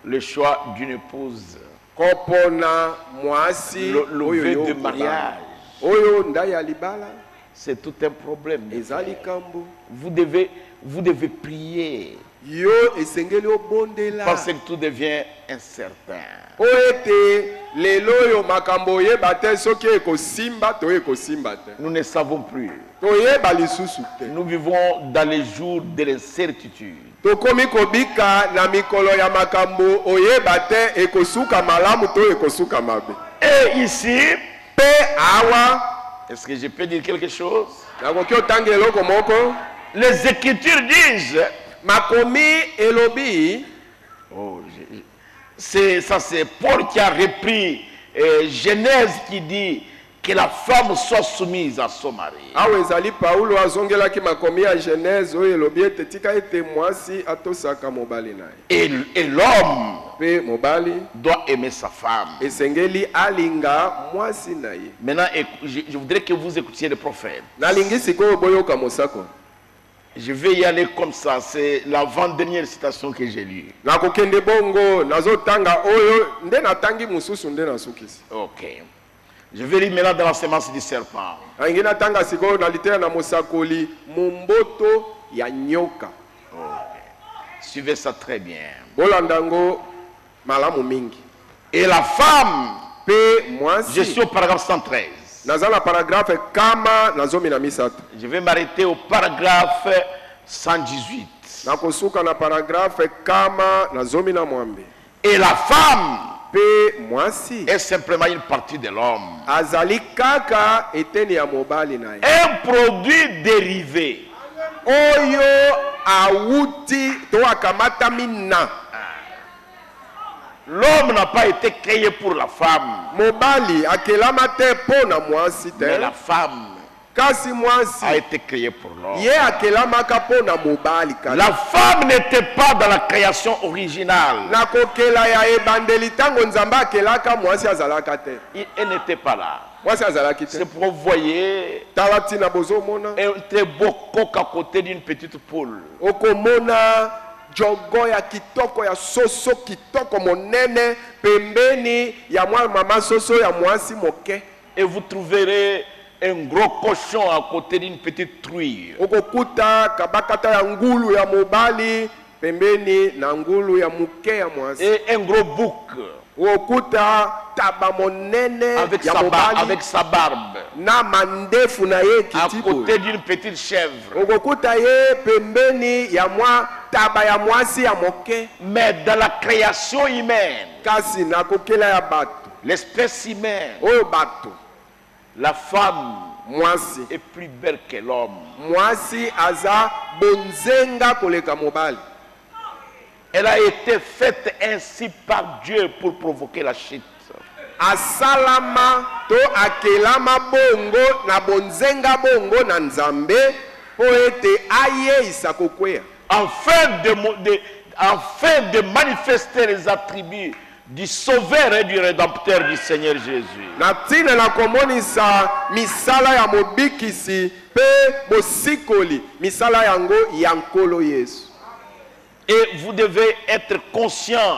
Le choix d'une épouse. Kopona mwasi Le oyo vœu yo de okobala. mariage. Oyo ndaya libala. C'est tout un problème. Eza likambo. Vous devez prier. Yo esengeli obondela. Parce que tout devient incertain. Oete lelo yo makambo yeba te soki ekosimba to ekosimba te. Nous ne savons plus. Toyeba lisusu te. Nous vivons dans les jours de l'incertitude. Tokomi kobika na mikolo ya makambo oyeba te ekosuka malamu to ekosuka mabe. Et ici, Pe awa est-ce que je peux dire quelque chose? nakoki otanga eloko moko. Les Écritures disent, Makomi elobi c'est Paul qui a repris Genèse qui dit que la femme soit soumise à son mari. awa ezali Paulo azongelaki makomi ya Genèse oyo elobi ete tika ete mwasi atosaka mobali na ye. Et l'homme Pe mobali doit aimer sa femme. esengeli alinga mwasi na ye. Maintenant, je voudrais que vous écoutiez le prophète. Nalingi sikoyo boyoka mosako. Je vais y aller comme ça. C'est l'avant-dernière citation que j'ai lue. Nakokende bongo nazotanga oyo nde natangi mususu nde nasukisi. Ok. Je vais lire maintenant dans la sémence du serpent. Aingi natanga sikoyo nalitera na mosakoli mumboto ya nyoka. Suivez ça très bien. Bolandango malamu mingi. Et la femme, Pe je mwasi. suis au paragraphe 113. Naza na paragraphe kama nazomi na misato. Je vais m'arrêter au paragraphe 118. Nakosuka na paragraphe kama nazomi na mwambe. Et la femme Pe mwasi est simplement une partie de l'homme. azali kaka eteni ya mobali na ye. Un produit dérivé. Oyo awuti to akamata mina. L'homme n'a pas été créé pour la femme. Mobali akelama te po na mwasi te. Mais la femme Kasi a mwasi été créée pour l'homme. ye akelamaka po na mobali kaka. La femme n'était pas dans la création originale. Na kokela ya ebandeli tango nzambe akelaka mwasi azalaka te. Elle n'était pas là. Mwasi azalaki te. C'est pour vous voyez Tala tina bozomona. un très beau coq à côté d'une petite poule. Okomona jogo ya kitoko ya soso kitoko monene pembeni ya mwa mama soso ya mwasi moke. Et vous trouverez un gros cochon à côté d'une petite truie. Okokuta kabakata ya ngulu ya mobali pembeni na ngulu ya muke ya mwasi. Et un gros bouc Okokuta taba monene avec ya mobali sa barbe na mandefu na ye à kitipo. côté d'une petite chèvre. Okokuta ye pembeni ya mwa taba ya mwasi ya moke. Mais dans la création humaine, Kasi na kokela ya bato l'espèce humaine, oyo bato la femme mwasi est plus belle que l'homme. mwasi aza bonzenga koleka mobali. Elle a été faite ainsi par Dieu pour provoquer la chute. Asalama to akelama bongo na bonzenga bongo na nzambe po ete ayeisa kokwea. Afin de manifester les attributs du sauveur et du rédempteur du Seigneur Jésus. Na tina na komonisa misala ya mobikisi pe bosikoli misala yango ya nkolo Yesu. Et vous devez être conscient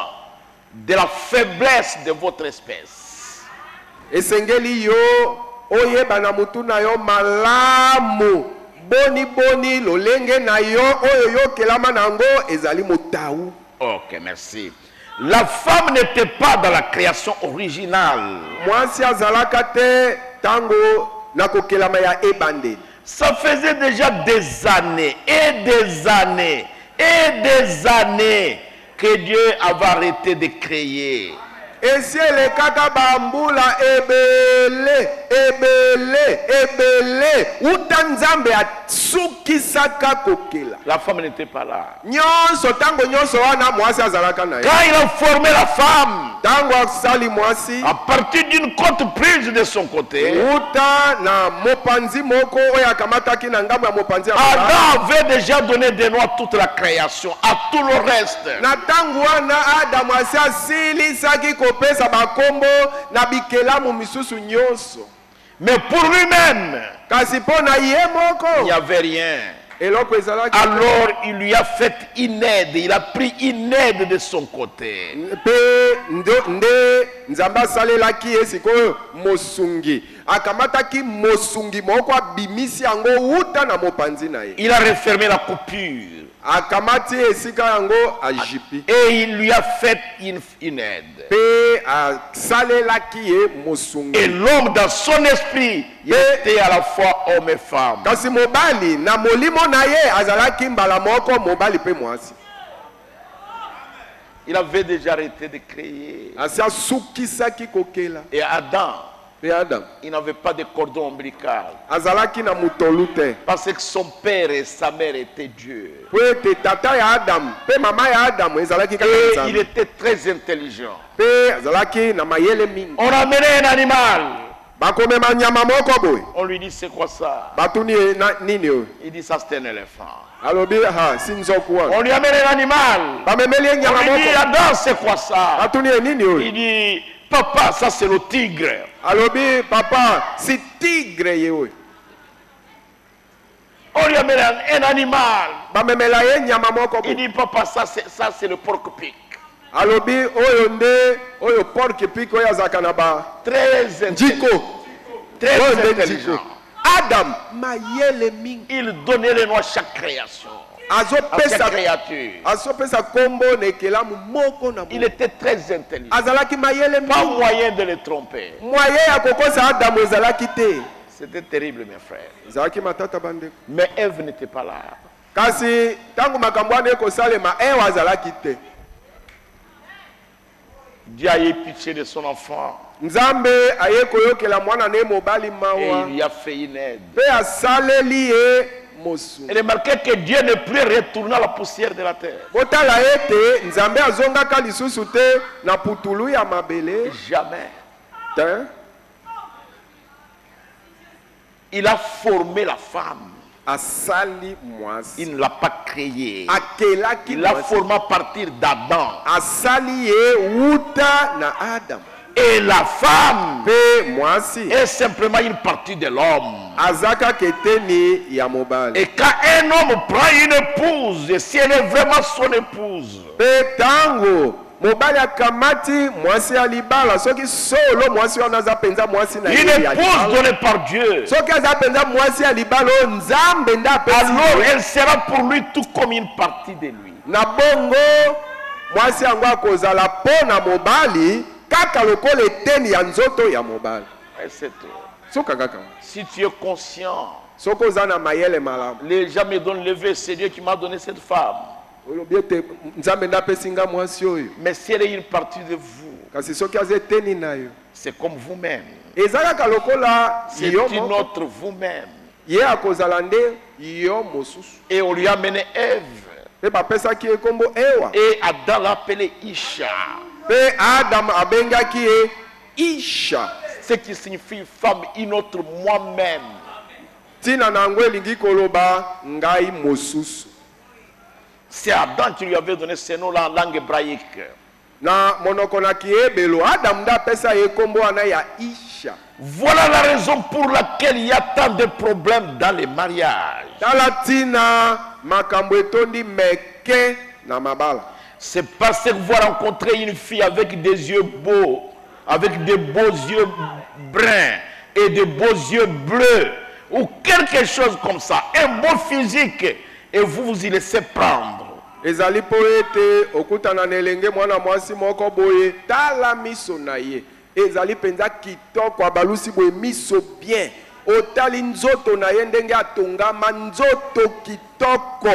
de la faiblesse de votre espèce. esengeli yo oyeba na mutu na yo malamu boni boni lolenge na yo oyo yokelama nango ezali motawu. Ok, merci. La femme n'était pas dans la création originale. Mwasi azalaka te tango na kokelama ya ebande. Ça faisait déjà des années et des années et des années que Dieu avait arrêté de créer. Esi elekaka bambula ebele ebele ebele uta nzambe asukisaka kokela. La femme n'était pas là. Nyonso tango nyonso wana mwasi azalaka na ye. Quand il a formé la femme, Tango asali mwasi à partir d'une cote prise de son côté, uta na mopanzi moko oyo akamataki na ngambo ya mopanzi ya Baba. Adam avait déjà donné des noms à toute la création, à tout le reste. Na tango wana Adamu asi asilisaki kopesa bakombo na bikelamu misusu nyonso. Mais pour lui-même, Kasi mpo na ye il n'y moko avait rien. eloko ezalaki Alors il lui a fait une aide, il a pris une aide de son côté. mpe nde nzambe asalelaki ye sikoyo mosungi akamataki mosungi moko abimisi yango wuta na mopanzi na ye Il a refermé la coupure akamati esika yango ajipi et il lui a fait une aide. mpe asalelaki ye Et mosungi l'homme dans son esprit, il était à la fois homme et femme. kasi mobali na molimo na ye azalaki mbala moko mobali mpe mwasi Il avait déjà arrêté de créer. asi asukisaki kokela Et Adam, mpe adamu il n'avait pas de cordon ombilical. azalaki na mutolu te Parce que son père et sa mère étaient Dieu. po ete tata ya adamu mpe mama ya adamu ezalaki kaka Et il nzambe était très intelligent. mpe azalaki na mayele mingi On amenait un animal. bakomema nyama moko boye On lui dit c'est quoi ça? batuni ye nini oyo Il dit ça c'est un éléphant. alobi ha si nzoku wana On lui amène un animal. bamemeli ye On nyama lui dit moko Adam c'est quoi ça? batuni ye nini oyo Il dit papa ça c'est le tigre. alobi papa si tigre ye oyo On lui amène un animal. bamemela ye nyama moko Il boye dit papa ça c'est le porc-épic. alobi oyo nde oyo porke pik oyo azalaka na ba Très njiko intelligent. Très oyo nde intelligent. njiko adam mayele mingi Il donnait les noms à chaque création, à chaque azopesa créature. azopesa kombo na ekelamu moko na Il moko était très intelligent. azalaki mayele Pas mingi moyen de le tromper. mwaye ya kokosa adamu ezalaki te C'était terrible, mes frères. ezalaki matata bandeko Mais Ève n'était pas là. kasi ntango makambo wana ekosalema ewa azalaki te Dieu a eu pitié de son enfant nzambe aye koyokela mwana na ye mobali et mawa il lui a fait une aide. mpe asaleli ye mosungi Et remarquez que Dieu ne peut retourner à la poussière de la terre. botala ete nzambe azongaka lisusu te na putulu ya mabele Jamais. te Il a formé la femme. asali mwasi Il ne l'a pas créée. akelaki Il l'a mwasi formé à partir d'Adam. asali ye wuta na adamu Et la femme mpe mwasi est simplement une partie de l'homme. aza kaka eteni ya mobali Et quand un homme prend une épouse, si elle est vraiment son épouse, mpe ntango mobali akamati mwasi ya libala soki solo mwasi wana aza mpenza mwasi na ye une ya épouse libala donnée par Dieu, soki aza mpenza mwasi ya libala oyo nzambe nde apesi alors ye. elle sera pour lui tout comme une partie de lui. na bongo mwasi yango akozala mpo na mobali kaka lokola eteni ya nzoto ya mobali Et c'est tout. soka kaka Si tu es conscient, soki oza na mayele malamu les gens me donnent levé, c'est Dieu qui m'a donné cette femme. olobi ete nzambe nde apesi nga mwasi oyo Mais si elle est une partie de vous, kasi soki aza eteni na yo c'est comme vous-même. eza kaka lokola C'est yo une moko autre vous-même. ye akozala nde yo mosusu Et on lui a amené Ève. mpe bapesaki ye nkombo ewa Et Adam l'a appelé Isha. mpe adamu abengaki ye isha Ce qui signifie femme, une autre moi-même. ntina na yango elingi koloba ngai mosusu C'est Adam qui lui avait donné ce nom-là en langue hébraïque. na monoko na kiyebelo adamu nde apesa ye nkombo wana ya isha Voilà la raison pour laquelle il y a tant de problèmes dans les mariages. tala ntina makambo etondi meke na mabala C'est parce que vous rencontrez une fille avec des yeux beaux, avec de beaux yeux bruns et de beaux yeux bleus, ou quelque chose comme ça, un beau physique, et vous y laissez prendre. ezali po ete okutana na elenge mwana mwasi moko boye tala miso na ye ezali penza kitoko abalusi boye miso bien otali nzoto na ye ndenge atongama nzoto kitoko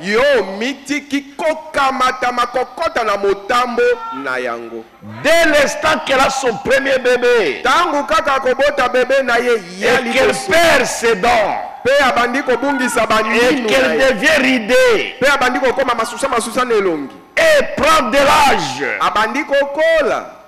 yo mitiki kokamata makokota na motambo na yango Dès l'instant qu'elle a son premier bébé, tangu kaka kobota bebe na ye et qu'elle perd ses dents, pe abandi kobungisa et baninu qu'elle devient ridée, pe abandi kokoma masusa na elongi et prend de l'âge, abandi kokola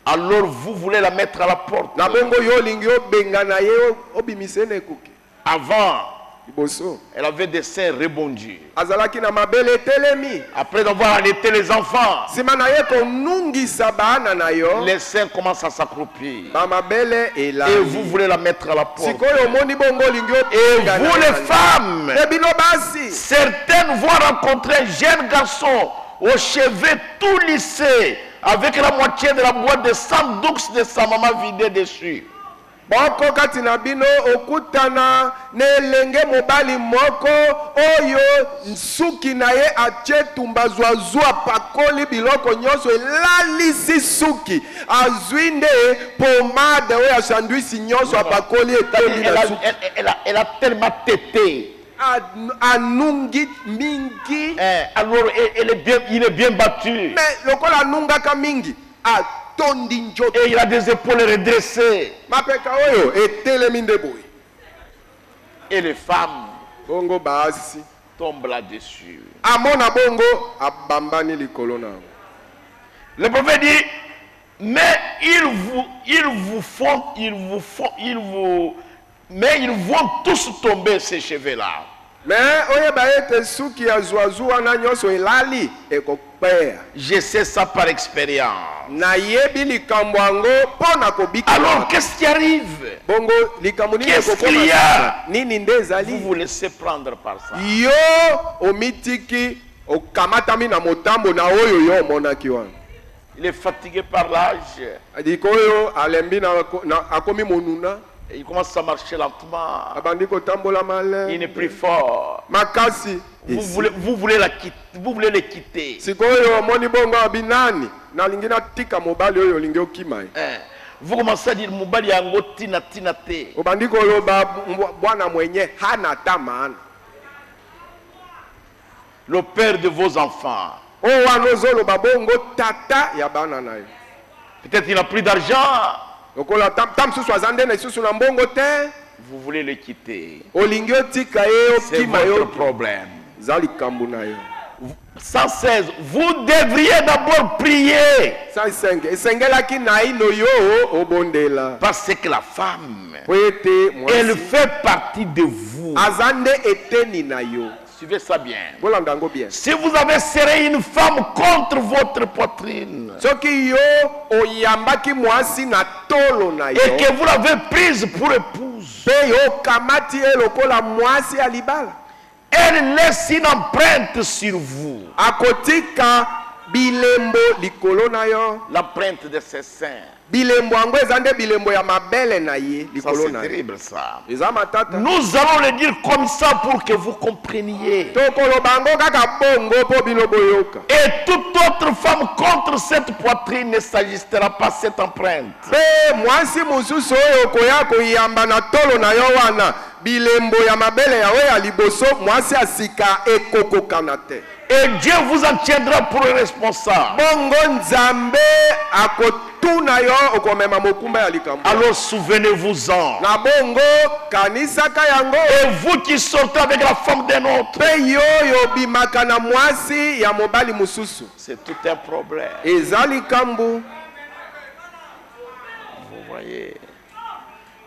alors vous voulez la mettre à la porte. na bongo yo lingi obenga na ye obimise na ekuke Avant, liboso elle avait des seins rebondis. azalaki na mabele etelemi Après avoir allaité les enfants, nsima na ye konungisa bana na yo les seins commencent à s'accroupir. bamabele Et vous elali voulez la mettre à la porte. sikoyo omoni bongo olingi Et obenga na vous ye les na- femmes, e bino basi certaines vont rencontrer un jeune garçon aux cheveux tout lissés, avec la moitié de la boîte de sandux de sa maman vidée dessus. moko kati na bino okutana na elenge mobali moko oyo nsuki na ye atie tumbazwazwa pakoli biloko nyonso elalisi suki azwi nde pomade oyo ya sandwisi nyonso apakoli etondi na suki Elle a tellement tété. anungi mingi Alors il est bien battu. mais lokola anungaka mingi atondi nzoto Et il a des épaules redressées. mapeka oyo etelemi nde boye Et les femmes bongo basi tombent là-dessus. amona bongo abambani likolo na yango Le prophète dit, mais mais ils vont tous tomber ces cheveux-là. me oyeba ete suki ya zuazu wana nyonso elali ekokpeya Je sais ça par expérience. nayebi likambo yango mpo na kobika Alors qu'est-ce qui arrive? bongo likambo nini Qu'est-ce ekokoma qu'il y a? sasa? nini nde Vous ezali vous laissez prendre par ça. yo omitiki okamatami na motambo na oyo yo omonaki wana Il est fatigué par l'âge. likoyo alembi akomi monuna Et il commence à marcher lentement. abandi kotambola Il n'est male plus fort. makasi Vous voulez le quitter. sikoyo omoni bongo abinani nalingi natika mobali oyo olingi okima ye Vous commencez à dire Mobali yango tina tina te. obandi koloba bwana mwenye hana ta maana Le père de vos enfants. oyo wana ozoloba bongo tata ya bana na yo Peut-être il n'a plus d'argent. lokola ta mosusu aza nde na lisusu na mbongo te Vous voulez le quitter. olingi otika ye C'est okima votre yo problème. eza likambo na yo 116. Vous devriez d'abord prier. 105 esengelaki naino yo obondela Parce que la femme, po ete elle mwasi fait partie de vous. aza nde eteni na yo Suivez ça bien. bolanda yango bien Si vous avez serré une femme contre votre poitrine soki yo oyambaki mwasi na tolo na yo et que vous l'avez prise pour épouse, mpe yo okamati ye lokola mwasi ya libala elle laisse une empreinte sur vous. akotika bilembo likolo na yo L'empreinte de ses seins. bilembo yango eza nde bilembo ya mabele na ye Ça, likolo c'est na ye terrible, ça. eza matata Nous allons le dire comme ça pour que vous compreniez. tokoloba yango kaka bongo mpo bino boyoka Et toute autre femme contre cette poitrine ne s'ajustera pas cette empreinte. mpe mwasi mosusu oyo okoya koyamba na tolo na yo wana bilembo ya mabele yawe ya liboso mwasi ya sika ekokokana te Et Dieu vous en tiendra pour responsable. bongo nzambe akotuna yo okomema mokumba ya likambo Alors souvenez-vous-en. na bongo kanisaka yango Et vous qui sortez avec la femme d'un autre, mpe yo oyo obimaka na mwasi ya mobali mosusu c'est tout un problème. eza likambo Vous voyez.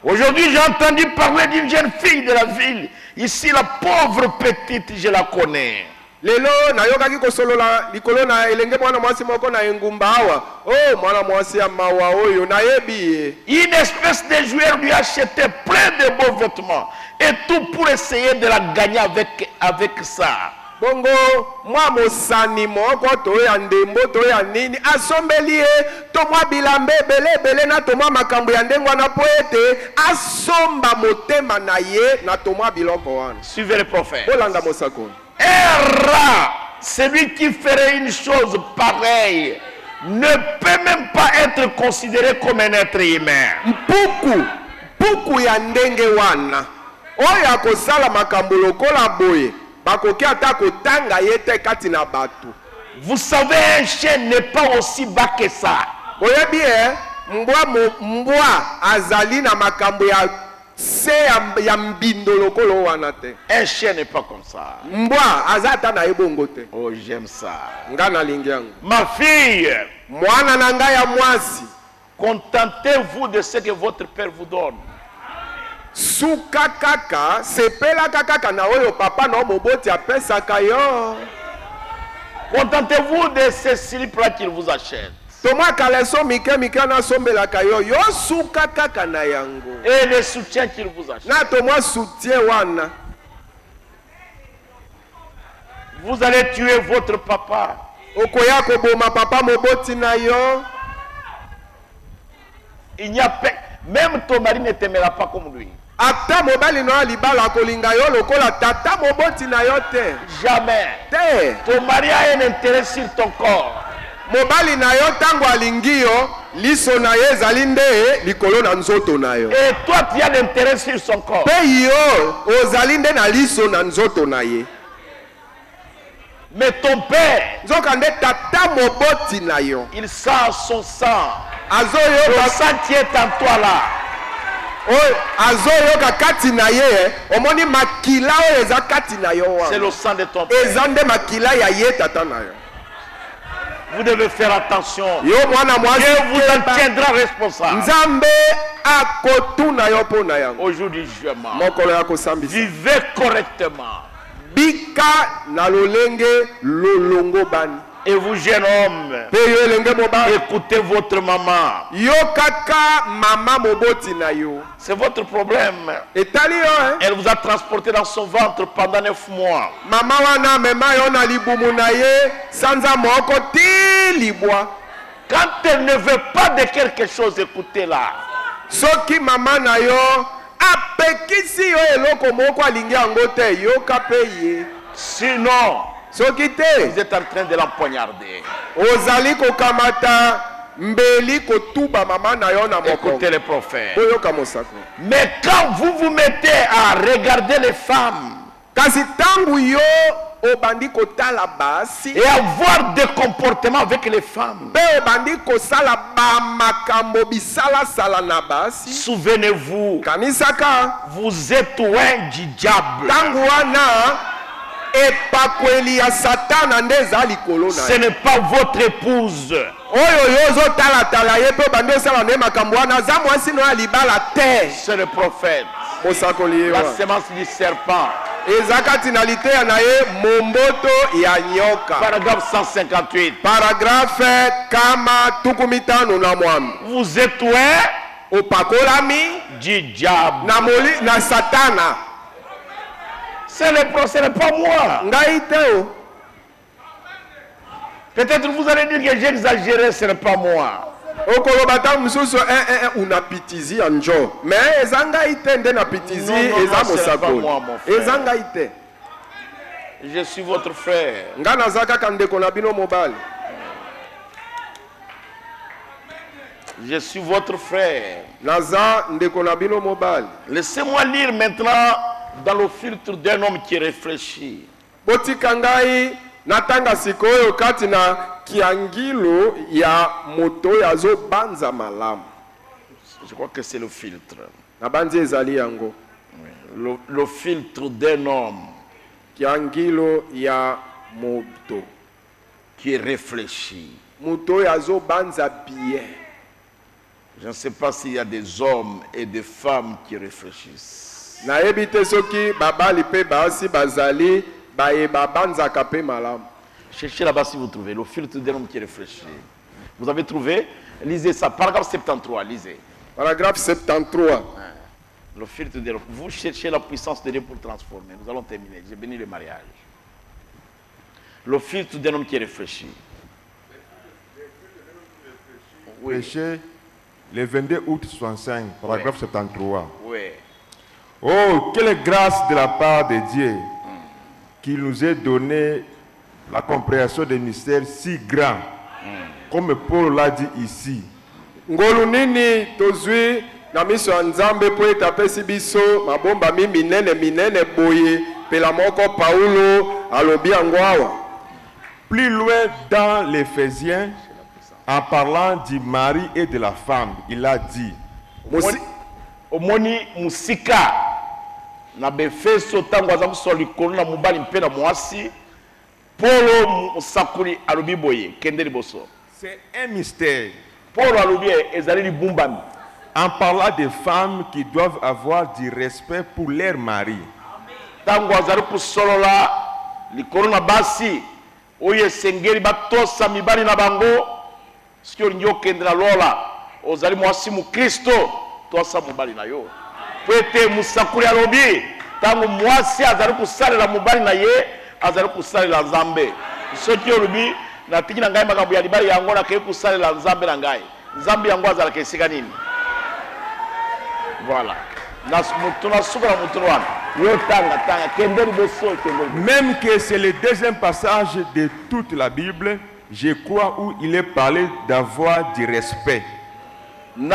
Aujourd'hui, j'ai entendu parler d'une jeune fille de la ville. Ici, la pauvre petite, je la connais. lelo nayokaki kosolola likolo na elenge mwana mwasi moko na engumba awa o mwana mwasi ya mawa oyo nayebi ye Une espèce de joueur lui a acheté plein de beaux vêtements et tout pour essayer de la gagner avec ça. bongo mwa mosani moko to ya ndembo to ya nini asombeli ye to mwa bilamba ebele na to mwa makambo ya ndenge wana po ete asomba motema na ye na to mwa biloko wana. Suivez le prophète. Bolanda mosakoni. Erra, celui qui ferait une chose pareille ne peut même pas être considéré comme un être humain. Mpuku ya ndenge wana oyo akosala makambo lokola boye bakoki ata kotanga ye te kati na bato. Vous savez, un chien n'est pas aussi bas que ça. Oyebi mbwa azali na makambo ya se ya mbindo lokolo wana te. Un chien n'est pas comme ça. Mbwa azata na ebongo te. Oh, j'aime ça. Nga na lingi yango. Ma fille, mwana na ngai ya mwasi, contentez-vous de ce que votre père vous donne. Suka kaka sepelaka kaka na oyo papa na moboti apesaka yo. Contentez-vous de ces slip-là qu'il vous achète. Toma kaleso mike na sombelaka yo yo suka kaka na yango. Et le soutien qu'il vous achète. Na tomwa soutien wana. Vous allez tuer votre papa. Okoya koboma papa moboti na yo. Il n'y a pas, même ton mari ne t'aimera pas comme lui. Ata mobali no alibala kolinga yo lokola tata moboti na yo te. Jamais. Te. Ton mari a un intérêt sur ton corps. Mobali na yo tango alingi yo liso na ye ezali nde likolo na nzoto na yo. Et toi tu as l'intérêt sur son corps. Pe yo ozali nde na liso na nzoto na ye. Mais ton père, nzoka nde tata moboti na yo, il sent son sang. azoyo Le sang qui est en toi là. azoyoka kati na ye omoni makila oyo eza kati na yo C'est wana le sang de ton père. eza nde makila ya ye tata na yo. Vous devez faire attention. Yo mwana mwasi Dieu vous en tiendra responsable. nzambe akotuna yo mpo na yango. Au jour du jugement, mokolo ya kosambisa vivez correctement. bika na lolenge lolongo bani. Et vous, jeune homme, Pe yo elenge mobali écoutez votre maman. yo kaka mama moboti na yo C'est votre problème. etali yo Elle vous a transporté dans son ventre pendant 9 mois. mama wana mema yo na libumu na ye sanza moko ti libwa. Quand elle ne veut pas de quelque chose, écoutez-la. Soki mama na yo apekisi yo eloko moko alingi yango te yoka pe ye. Sinon, Soki vous te êtes en train de l'empoignarder. ozali kokamata mbeli kotuba mama na yo na Écoutez mokongo. les prophètes. Boyoka mosako. Mais quand vous vous mettez à regarder les femmes Kasi tangu yo obandi kotala basi et avoir des comportements avec les femmes, pe obandi kosala ba makambo bisala sala na basi souvenez-vous, kanisaka vous êtes loin du diable. tangu wana epakweli ya satana nde eza likolo na Ce ye. n'est pas votre épouse. Oyo yo ozotalatala ye mpe obandi osala nde makambo wana aza mwasi no ya libala te. C'est le prophète. Mosakoli ye La wana semence du serpent. eza kati na liteya na ye momboto ya nyoka. Paragraphe 158. Paragrafe kama tuku mitano na mwambi. Vous êtes loin Opakolami du diable. na satana. Ce n'est pas moi. Ngai te o. Peut-être vous allez dire que j'ai exagéré, ce n'est pas moi. Okoloba ta mususu unapitizi ya njo. Mais eza ngai te nde napitizi Non, eza c'est pas mosakoli. moi, mon frère. Eza ngai te. Je suis votre frère. Nga naza kaka ndeko na bino mobali. Je suis votre frère. Naza ndeko na bino mobali. Laissez-moi lire maintenant dans le filtre d'un homme qui réfléchit. Botika ngai natanga sikoyo kati na kiangilo ya moto ya zo banza malamu. Je crois que c'est le filtre. Na banzi ezali yango. Le filtre d'un homme Kiangilo ya moto. qui réfléchit. Moto ya zo banza bien. Je ne sais pas s'il y a des hommes et des femmes qui réfléchissent. Na ebite soki babali pe basi bazali baye babanzaka pe malamu. Cherchez là-bas si vous trouvez le filtre d'un homme qui réfléchit. Vous avez trouvé? Lisez ça. Paragraphe 73, lisez. Paragraphe 73. Le filtre de l'homme. Vous cherchez la puissance de Dieu pour transformer. Nous allons terminer. J'ai béni le mariage. Le filtre d'un homme qui réfléchit. Oui. Péché, le 22 août 65, paragraphe 73. Oui. Oh, quelle grâce de la part de Dieu qui nous ait donné la compréhension des mystères si grands, comme Paul l'a dit ici. ngolu nini tozwi na miso ya nzambe po ete apesi biso mabombami minene boye pela moko Paulo alobi yango awa. Plus loin dans l'Éphésiens, en parlant du mari et de la femme, il a dit, Omoni musika na befeso tango aza kusala likolo na mobali mpe na mwasi Polo musakuli alobi boye kende liboso. c'est un mystère. Polo alobi ezali libumbami. En parlant des femmes qui doivent avoir du respect pour leur mari. Tango azali kusolola likolo na basi oyo esengeli batosa mibali na bango soki olingi okende na lola ozali mwasi mu Kristo tosa mobali na yo po ete musakuli alobi tango mwasi azali kusalela mobali na ye azali kusalela Nzambe soki olobi natiki na ngai makambo ya libali yango nakei kusalela Nzambe na ngai Nzambe yango azalaka esika nini. Voilà. Même que c'est le deuxième passage de toute la Bible, je crois, où il est parlé d'avoir du respect. Il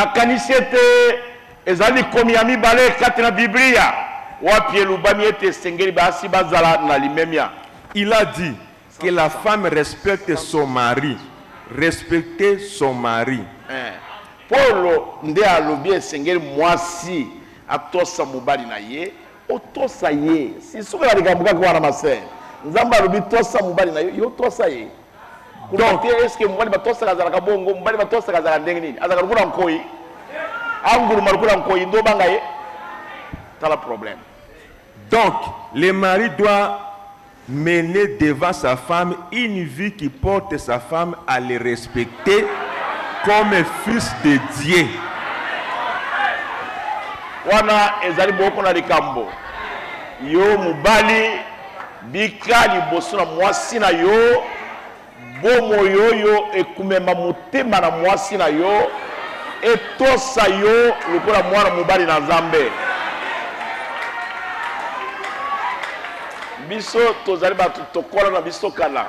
a dit que la femme respecte son mari. Respecter son mari. Polo nde alobi esengeli mwasi atosa mobali na ye otosa ye si soki na likambo kaka wana maser Nzambe alobi tosa mobali na yo tosa ye donc est-ce que mobali batosaka azalaka bongo mobali batosaka azalaka ndenge nini azalaka lokola nkoyi anguluma lokola nkoyi ndo banga ye tala problème. Donc le mari doit mener devant sa femme une vie qui porte sa femme à le respecter comme fils de Dieu. Wana ezali boko na likambo yo mubali bika liboso na mwasi na yo bomo yoyo ekumema motema na mwasi na yo etosa yo lokola mwana mubali na Nzambe. Biso tozali batu tokola na biso kala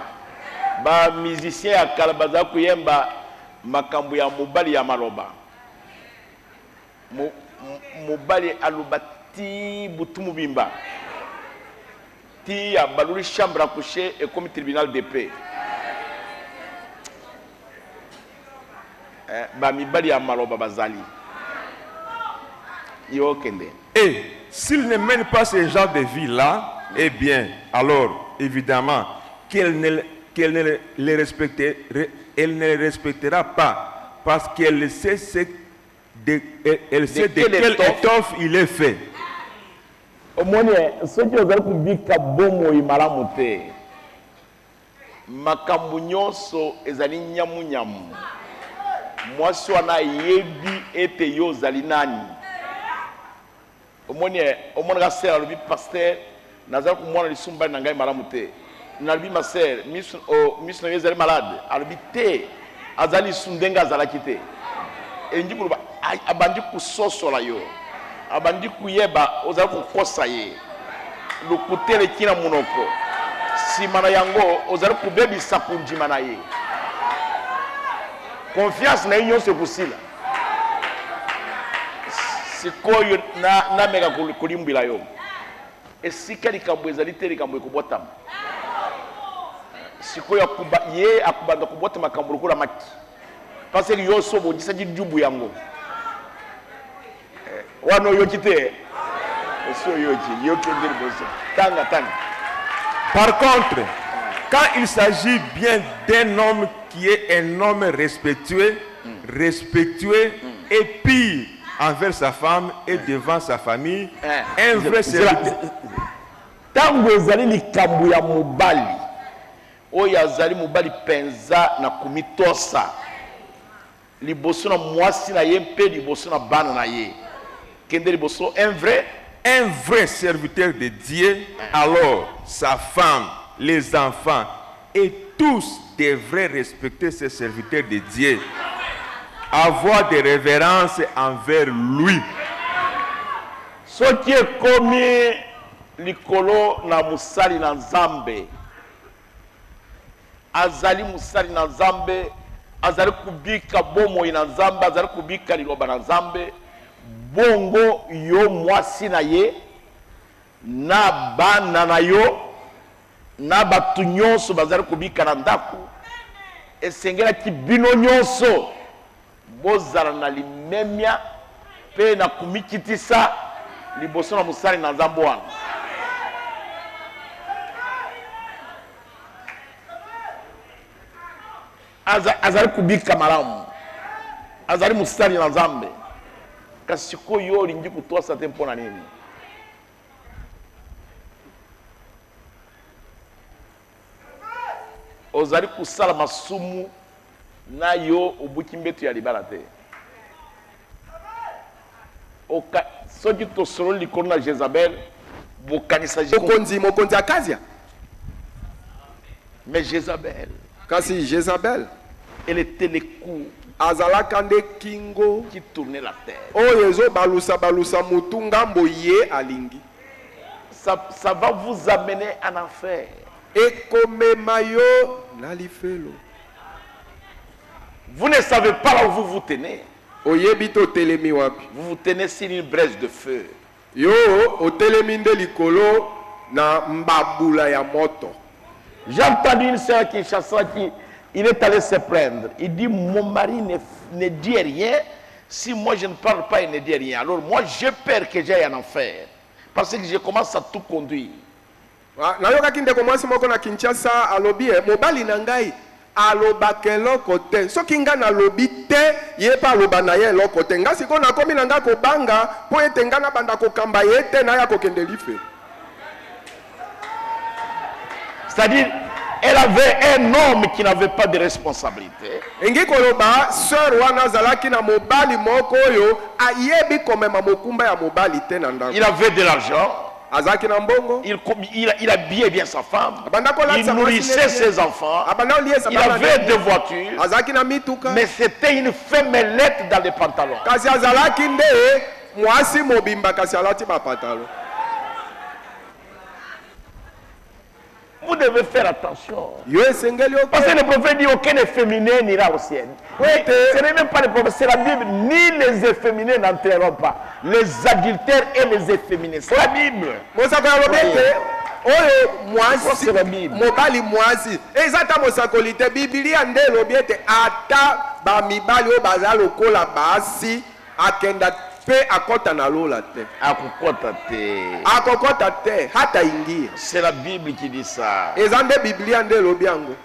ba musicien ya kala baza kuyemba makambo ya mobali ya maloba mobali aloba ti butu mubimba ti ya baluli chambre à coucher et comme tribunal de paix ba mibali ya maloba bazali yo kende. Et s'il ne mène pas ce genre de vie là, eh bien alors évidemment qu'elle ne le respectera pas parce qu'elle sait de quelle étoffe il est fait. Omoni soki ozali kubika bomo imalamu te makambo nyonso ezali nyamu mwasi wana yebi ete yo ozali nani. Omoni ka sera alobi pasteur nazali kumwana lisumbali na ngai malamu te nalobi ma sœur miso na yo ezali malade alobi te azali sundenga azalaki te endi kuluba abandi kusosola yo abandi kuyeba ozali kukosa ye lokutele kina munoko nsima na yango ozali kubebisa kundima na ye confiance na ye nyonso ekusila sikoyo nameka kulimbwila yo esika likambo ezali te likambo ekobotama sikoyo ye akubanda kubota makambo lokola maki parce que yo so bondisa jidubu yango wano yo kite so yo ki yo kende boso tanga. Par contre, quand il s'agit bien d'un homme qui est un homme respectueux et pire envers sa femme et devant sa famille, un vrai serviteur. Tango ezali likambo ya mobali oyo azali mobali penza na kumitosa liboso na mwasi na ye mpe liboso na bana na ye kende liboso un vrai serviteur de Dieu, alors sa femme, les enfants Et tous devraient respecter ces serviteurs de Dieu, avoir des révérences envers lui. soki ekomi likolo na musali na nzambe azali musali na nzambe azali kubika bomoi na nzambe azali kubika liloba na nzambe bongo yo mwasi na ye na bana na yo na batu nyonso bazali kubika na ndako esengelaki bino nyonso bozala na limemia pe na kumikitisa liboso na musali na nzambe wana. Azali kubika malamu azali musali na nzambe kasi sikoyo olingi kutwasa te mpona nini? Ozali kusala masumu na yo obuki mbeto ya libala te. Soki tosololi likolo na Jezabel bokanisa mokonzi akazia. Mais Jezabel, Kasi Jezabel, elle était le cou azalaka nde kingo qui tournait la terre. oyo ezobalusa mutu ngambo ye alingi. Ça va vous amener en enfer. Ekomema yo na lifelo. Vous ne savez pas là où vous vous tenez. Oyebi to telemi wapi. Vous vous tenez sur une brèche de feu. Yo otelemi nde likolo na mbabula ya moto. J'ai entendu une sœur qui il est allé se plaindre. Il dit mon mari ne dit rien. Si moi je ne parle pas, il ne dit rien. Alors moi j'ai peur que j'aille en enfer. Parce que je commence à tout conduire. Nayokaki ndeko mwasi moko na Kinshasa alobi mobali na ngai alobaka eloko te. Soki nga nalobi te ye pa aloba na ye eloko te. Nga siko nakomi na nga kobanga mpo ete nga na banda kokamba ye te na ya kokende life. C'est-à-dire, elle avait un homme qui n'avait pas de responsabilité. Engi koloba sœur wana zalaki na mobali moko oyo ayebi komema mokumba ya mobali te na ndako. Il avait de l'argent. Azaki na mbongo. Il habillait bien sa femme. Il Il nourrissait ses enfants. Il avait des voitures. Azaki na mituka. Mais c'était une femmelette dans les pantalons. Kasi azalaki nde mwasi mobimba kasi alati ba pantalon. Vous devez faire attention. Parce que le prophète dit aucun efféminé n'ira au ciel. Ce n'est même pas le prophète, c'est la Bible. Ni les efféminés n'entreront pas. Les adultères et les efféminés. C'est la Bible. C'est la Bible. Mobali mwasi. Ezata mosakolite Biblia nde lobiete ata ba mibali o bazalo kola basi akenda pe akota na lola te. Akokota te hata ingia. C'est la Bible qui dit ça. Ezande Biblia nde lobiango.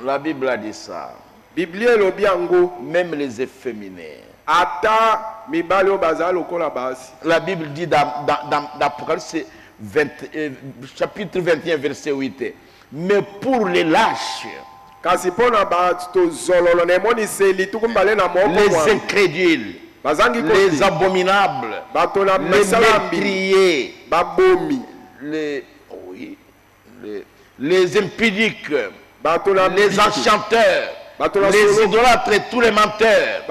La Bible a dit ça. Biblia lobiango même les efféminés. Ata mibali o bazalo kola basi. La Bible dit dans Apocalypse chapitre 21 verset 8. Mais pour les lâches, les incrédules, les abominables, les meurtriers, les impudiques, les enchanteurs, les idolâtres et tous les menteurs,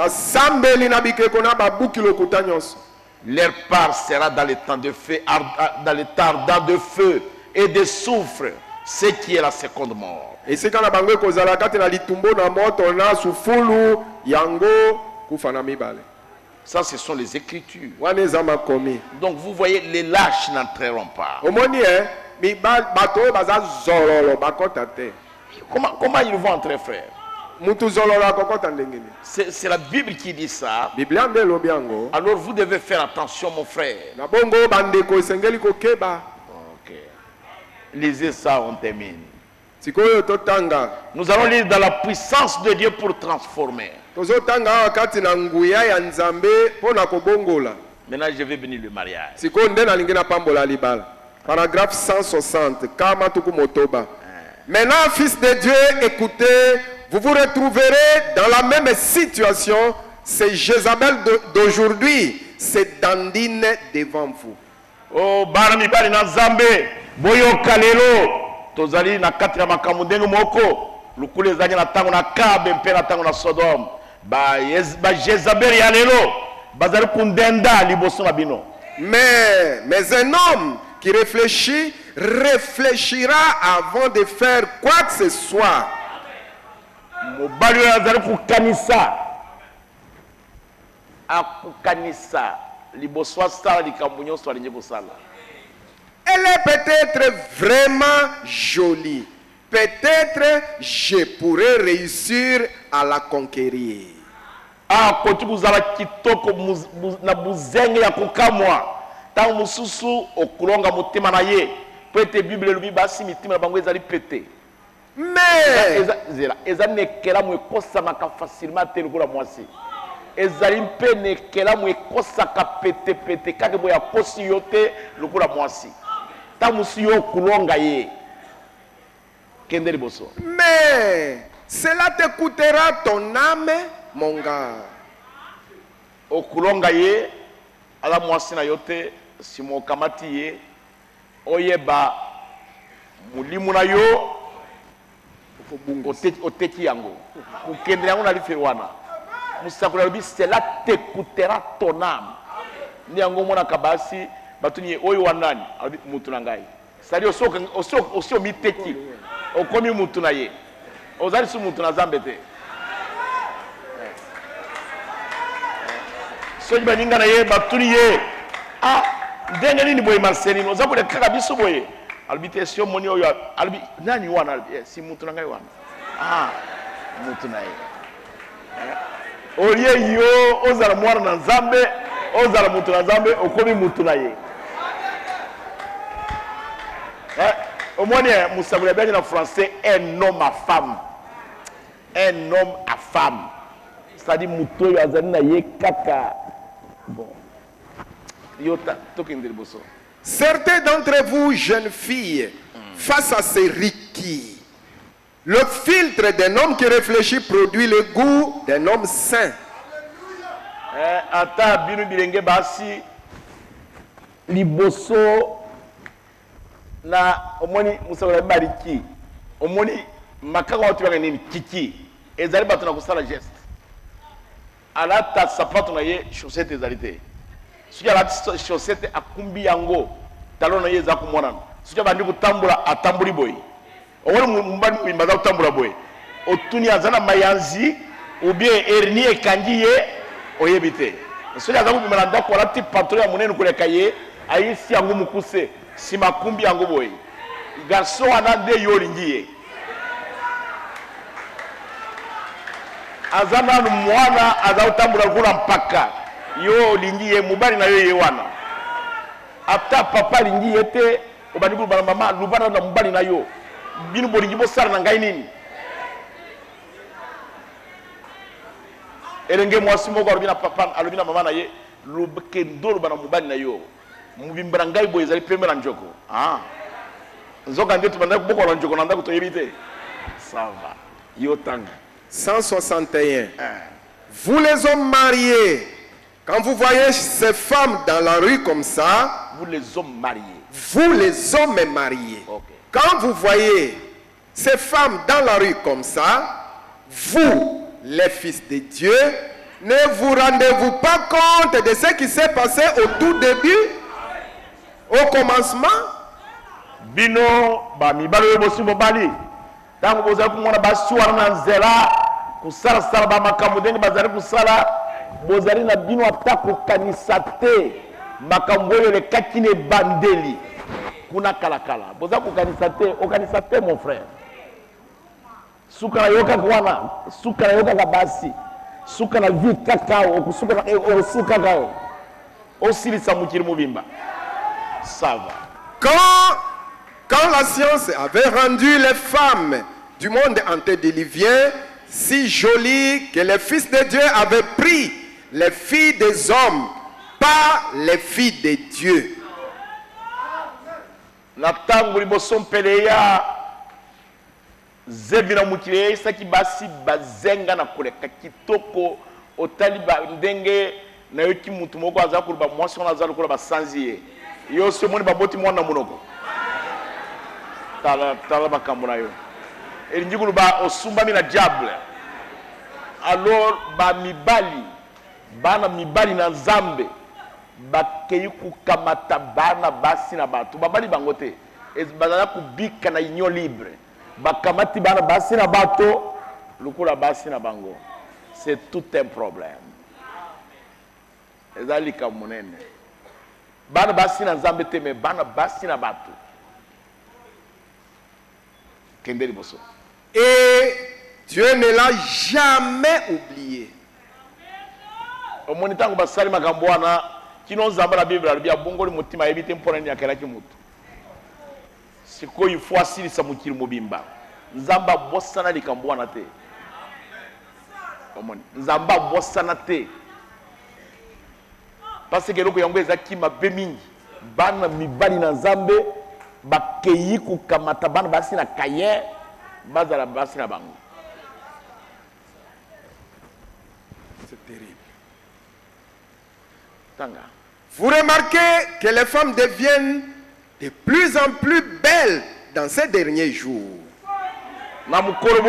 leur part sera dans les temps de feu, dans les temps ardents de feu et de soufre, ce qui est la seconde mort. Ça, ce sont les Écritures. Donc, vous voyez, les lâches n'entreront pas. Comment ils vont entrer, frère? C'est la Bible qui dit ça. Alors, vous devez faire attention, mon frère. Ok. Lisez ça, on termine. Nous allons lire dans la puissance de Dieu pour transformer. Maintenant, je vais venir le mariage. Paragraphe 160. Maintenant, fils de Dieu, écoutez, vous vous retrouverez dans la même situation. C'est Jézabel d'aujourd'hui. C'est Dandine devant vous. Oh, barami bari na Nzambe, boyo kalelo, tozali na kati ya makambo ndenge moko lukule ezali na tango na Kabe mpe na tango na Sodome ba Jezabel ya lelo bazali kundenda liboso na bino. Mais un homme qui réfléchit réfléchira avant de faire quoi que ce soit. Mobali oyo azali kukanisa akukanisa liboso asala likambo nyonso alingi kosala. Elle est peut-être vraiment jolie. Peut-être je pourrais réussir à la conquérir. Koti kuzala kitoko na buzenge ya kukamwa tango mususu okulonga motema na ye po ete Bible elobi basi mitima na bango ezali pete. Mais ezali nekelamu ekosamaka facilement te lokola mwasi. Ezali mpe nekelamu ekosaka pete kaka boya kosi yo te lokola mwasi. Tango musu yo okulonga ye kende liboso. Mais cela te coûtera ton âme, mon gars. Okulonga ye ala mwasi na yote simo kamati ye oyeba mulimu na yo oteki yango ukende yango na liferwana musakula lobi cela te coûtera ton âme ni yango mona kabasi batuni oyo wanani alobi mutu na ngai sali osio miteki okomi mutu na ye ozali su mutu na Zambe te. Soji baninga na ye batuni ye ndenge nini boye Marcelino oza kule kaka biso boye albite sio moni oyo albi nani wana albi si mutu na ngai wana mutu na ye olie yo ozala mwana na Nzambe ozala mutu na Nzambe okomi mutu na ye omoni musabula bien en français un homme à femme, c'est-à-dire mutu oyo azali na ye kaka. Bon. Certains d'entre vous, jeunes filles, face à ces riquis, le filtre d'un homme qui réfléchit produit le goût d'un homme sain. Ata binu bilenge basi liboso na omoni musala bariki omoni makaka watu banga nini kiki ezali bato na kusala geste alata sapato na ye chaussette ezalite suki alata chaussette akumbi yango talon na ye za kumona suki abandi kutambula atambuli boy omoni mbani mbaza kutambula boy otuni azana mayanzi ou bien hernie ekangi ye oyebite suki azaku bimana ndako alati patron ya munene kuleka ye ayisi yango mukuse si makumbi yango boy garçon anande yo lingiye azana mwana azautambula kula mpaka yo lingiye mubali na yo ye wana ata papa lingiye te obandi bulu bana mama lubana na mubali na yo binu bolingi bo sara na ngai nini elenge mwasi moko alobina papa alobina mama na ye lubke ndolo bana mubali na yo mubimbara ngai boye ezali pembe na njoko nzoka ndetu banda boko na njoko na ndako toyebite ça va yo tanga 161. Vous les hommes mariés, quand vous voyez ces femmes dans la rue comme ça, vous les hommes mariés. Vous les hommes mariés. Okay. Quand vous voyez ces femmes dans la rue comme ça, vous, les fils de Dieu, ne vous rendez-vous pas compte de ce qui s'est passé au tout début, au commencement? Bino, ba mibalo yo bosi mobali. Tango boza kumona basi wana nzela kusala sala ba makambo ndenge bazali kusala bozali na bino atako kanisa te makambo yo le kakine bandeli kuna kala boza ku kanisa te mon frère suka yoka kwana suka yoka kabasi suka na vie kakao okusuka na suka kakao osilisa mukiri mubimba ça va. Quand la science avait rendu les femmes du monde antédiluvien si jolies que les fils de Dieu avaient pris les filles des hommes, pas les filles de Dieu. La tango liboso mpeleya zebina mukile saki basi bazenga na koleka kitoko otali ba ndenge na yoki mutu moko azakulu ba mwasi ona azakulu ba sanziye yo se moni baboti mwana munoko tala makambo na yo elingi kuluba osumbami na diable alors bana mibali na nzambe bakei kukamata bana basi na bato babali bango te bazala kubika na union libre bakamati bana basi na bato lukula basi na bango c'est tout un problème ezali ka monene bana basi na nzambe te me bana basi na bato kende liboso. Et Dieu ne l'a jamais oublié. Omoni tango basali makambo wana kino nzamba la Bible alibia bongoli mutima ebite mpona ni akelaki mutu sikoyo faut asilisa mukiri mobimba nzamba bosana likambo wana te omoni nzamba bosana te parce que loko yango ezaki mabe mingi bana mibali na nzambe bakeyi kukamata bana basi na kaye bazala basi na bango. C'est terrible. Tanga. Vous remarquez que les femmes deviennent de plus en plus belles dans ces derniers jours. Na mukolo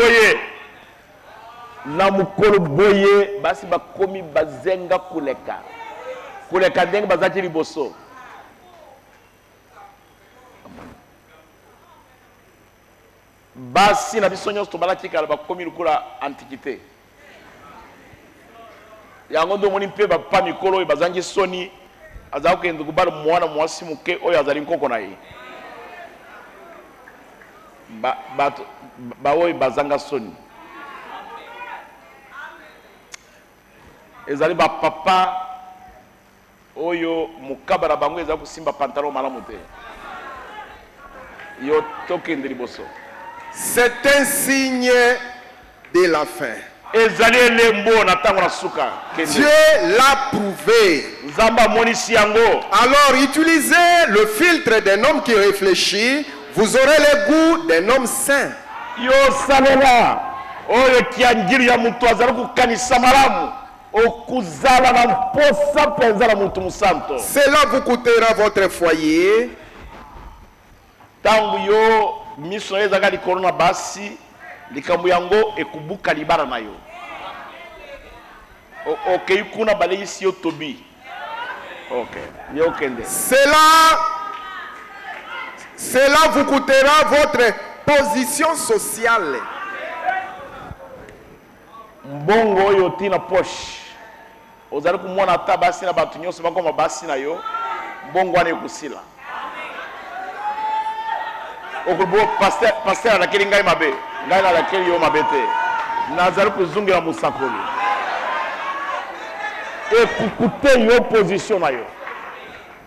boye basi bakomi bazenga kuleka ndenge bazaki liboso. Basi na biso nyonso tobalaki kala bakomi lukula antiquité yango ndo moni mpe bapa mikolo oyo bazangi soni azali kokende kobala mwana mwasi moke oyo azali nkoko na ye baoyo bazanga soni ezali bapapa oyo mokaba na bango ezali kosimba pantalon malamu te yo tokende liboso. C'est un signe de la fin. Dieu l'a prouvé. Alors utilisez le filtre d'un homme qui réfléchit, vous aurez le goût d'un homme saint. Cela vous coûtera votre foyer. Miso ezaka likolo na basi likambo yango ekubuka libara na yo okei kuna baleisi yo tobi yo kende cela vous coûtera votre position sociale. Mbongo oyo tina poche ozali kumona ata basi na bato nyonso bakoma basi na yo mbongo wana ekusila okubo pasteur na kiri ngai mabe ngai na lakeli yo mabe te nazali kuzungira musakoli ekukute yo position na yo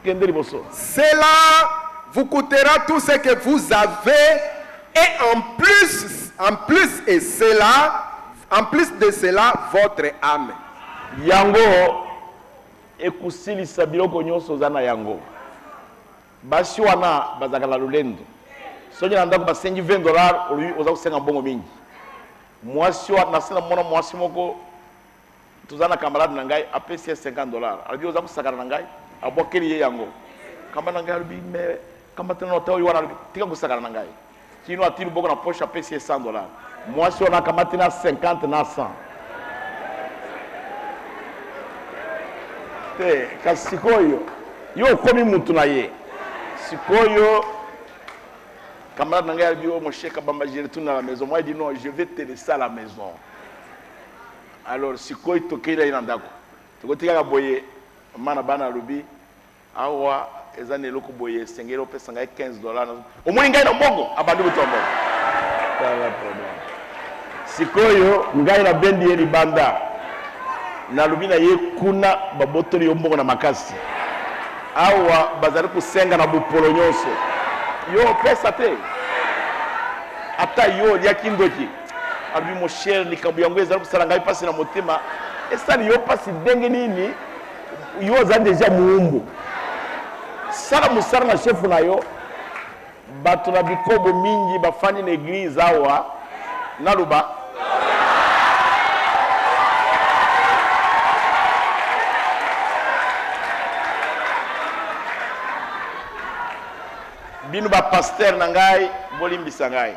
kende liboso. Cela vous coûtera tout ce que vous avez et en plus de cela votre âme. Yango ekusilisa biloko nyonso oza na yango basi wana bazakala lulendo soki na ndako basengi $20 oluyi oza kosenga mbongo mingi mwasi wana nasena mwana mwasi moko toza na camarade na ngai apesi ye $50 alobi oza kosakana na ngai abwakeli ye yango kamba na ngai alobi me kamba tena na oyo wana alobi tika kosakana na ngai kino atili boko na poche apesi ye $100 mwasi wana akamati na 50 na 100 te kasi sikoyo yo okomi mutu na ye sikoyo camarade Nangai a dit, oh mon cher Kabamba, je retourne à la maison. Moi, il dit, non, je vais te laisser à la maison. Alors, si quoi il toque, il y a un d'accord. Tu vois, tu as boyé, manabana lubi, awa, les années loko boyé, sengero pe sangai $15. Au moins, il y a un bongo, abandon ton bongo. Pas de problème. Si quoi yo, ngai na bendi yeli banda, na lubi na ye kuna babotori yombongo na makasi. Awa, bazari kusenga na bupolo nyonso. Yo pesa te ata yo ya kindoki abi mon cher likambo yango ezali kusala ngai pasi na motema esali yo pasi ndenge nini yo za deja muumbu sala musala na chef na yo bato na bikobo mingi bafani na église awa naluba bino ba pasteur na ngai bolimbisa ngai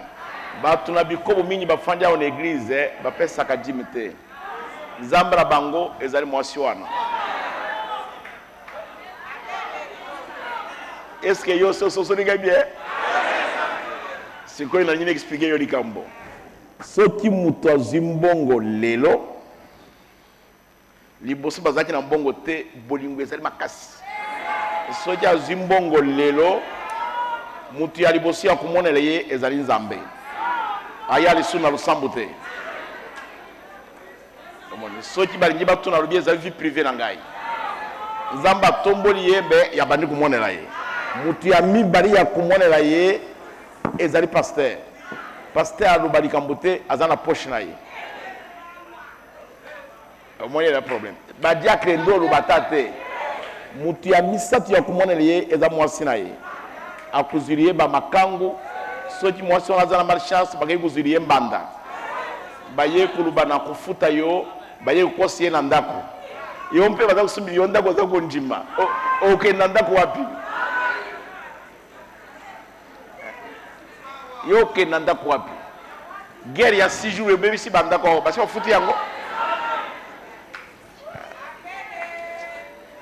batu na bikobo mingi bafandi en église bapesaka dîme te nzambra bango ezali mwasi wana. Est-ce que yo sosolinga bien? C'est quoi il a expliqué yo likambo. Soki muto azimbongo lelo liboso bazaki na mbongo te bolingo ezali makasi. Soki azimbongo lelo mutu ya liboso ya kumonela ye ezali nzambe. Aya lisu na lusambo te. Soki balingi batuna lobi ezali vie privée na ngai. Nzamba tomboli ye mbe ya bandi kumonela ye. Mutu ya mibali ya kumonela ye ezali pasteur. Pasteur alobali kambote azana poche na ye. Omoni le problème. Ba diacre ndolo batate. Mutu ya misatu ya kumonela ye eza mwasi na ye. Akuzuriye ba makangu soki mwasi wana azana malchance bagayi kuzuriye mbanda. Baye kuluba na kufuta yo baye kukosi ye na ndako. Yo mpe baza kusumbi yo ndako za konjima. Okay na ndako wapi? Yo ke na ndako wapi? Guerre ya 6 jours bébé si bandako basi bafuti yango.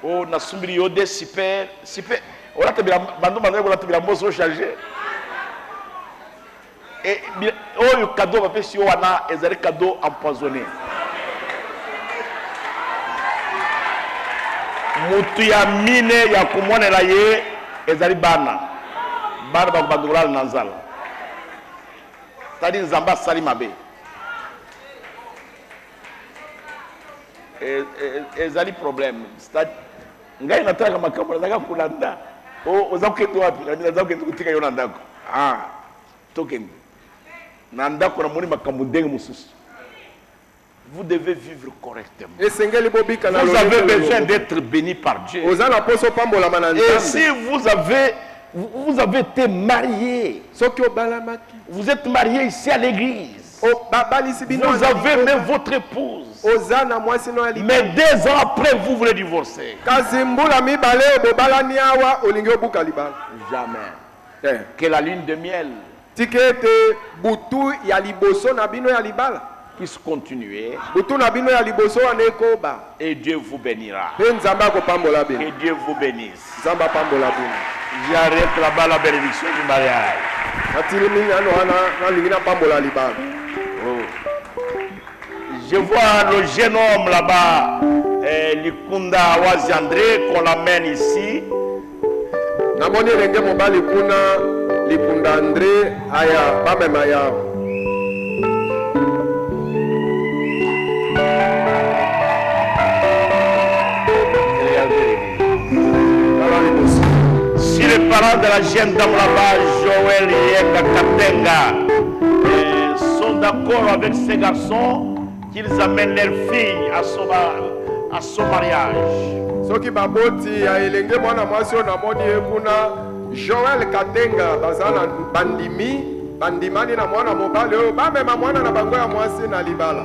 Oh na sumbiri yo de super. On a tebila bando bandako on a tebila mboso chargé. Et oh le cadeau va faire si on a ezali cadeau empoisonné. Mutu ya mine ya kumonela ye ezali bana bakubandula na nzala. C'est-à-dire Zamba Salimabe. Ezali problème. C'est-à-dire ngai nataka makambo nataka kulanda. Ozaketo wapi? Nazaketo kutika yo ndako. Token. Na ndako na moni makambo ndenge mususu. Vous devez vivre correctement. Vous avez besoin d'être béni par Dieu. Et si vous avez été marié, vous êtes marié ici à l'église, vous avez même votre épouse, mais 2 ans après vous voulez divorcer. Jamais. Que la lune de miel puisse continuer et Dieu vous bénira. Que Dieu vous bénisse. J'arrête là-bas la bénédiction du mariage. Je vois le jeune homme là-bas, Likunda Wazi André, qu'on l'amène ici. Namoni renge mobali kuna Likunda André aya bame maya. Si les parents de la jeune dame là-bas, Joël et Katenga, sont d'accord avec ces garçons, qu'ils amènent leur fille à son mariage. Soki baboti ya elenge mwana mwasi na moni ekuna Joël Katenga bazana bandimani na mwana mobali oyo bamema mwana na bango ya mwasi na libala.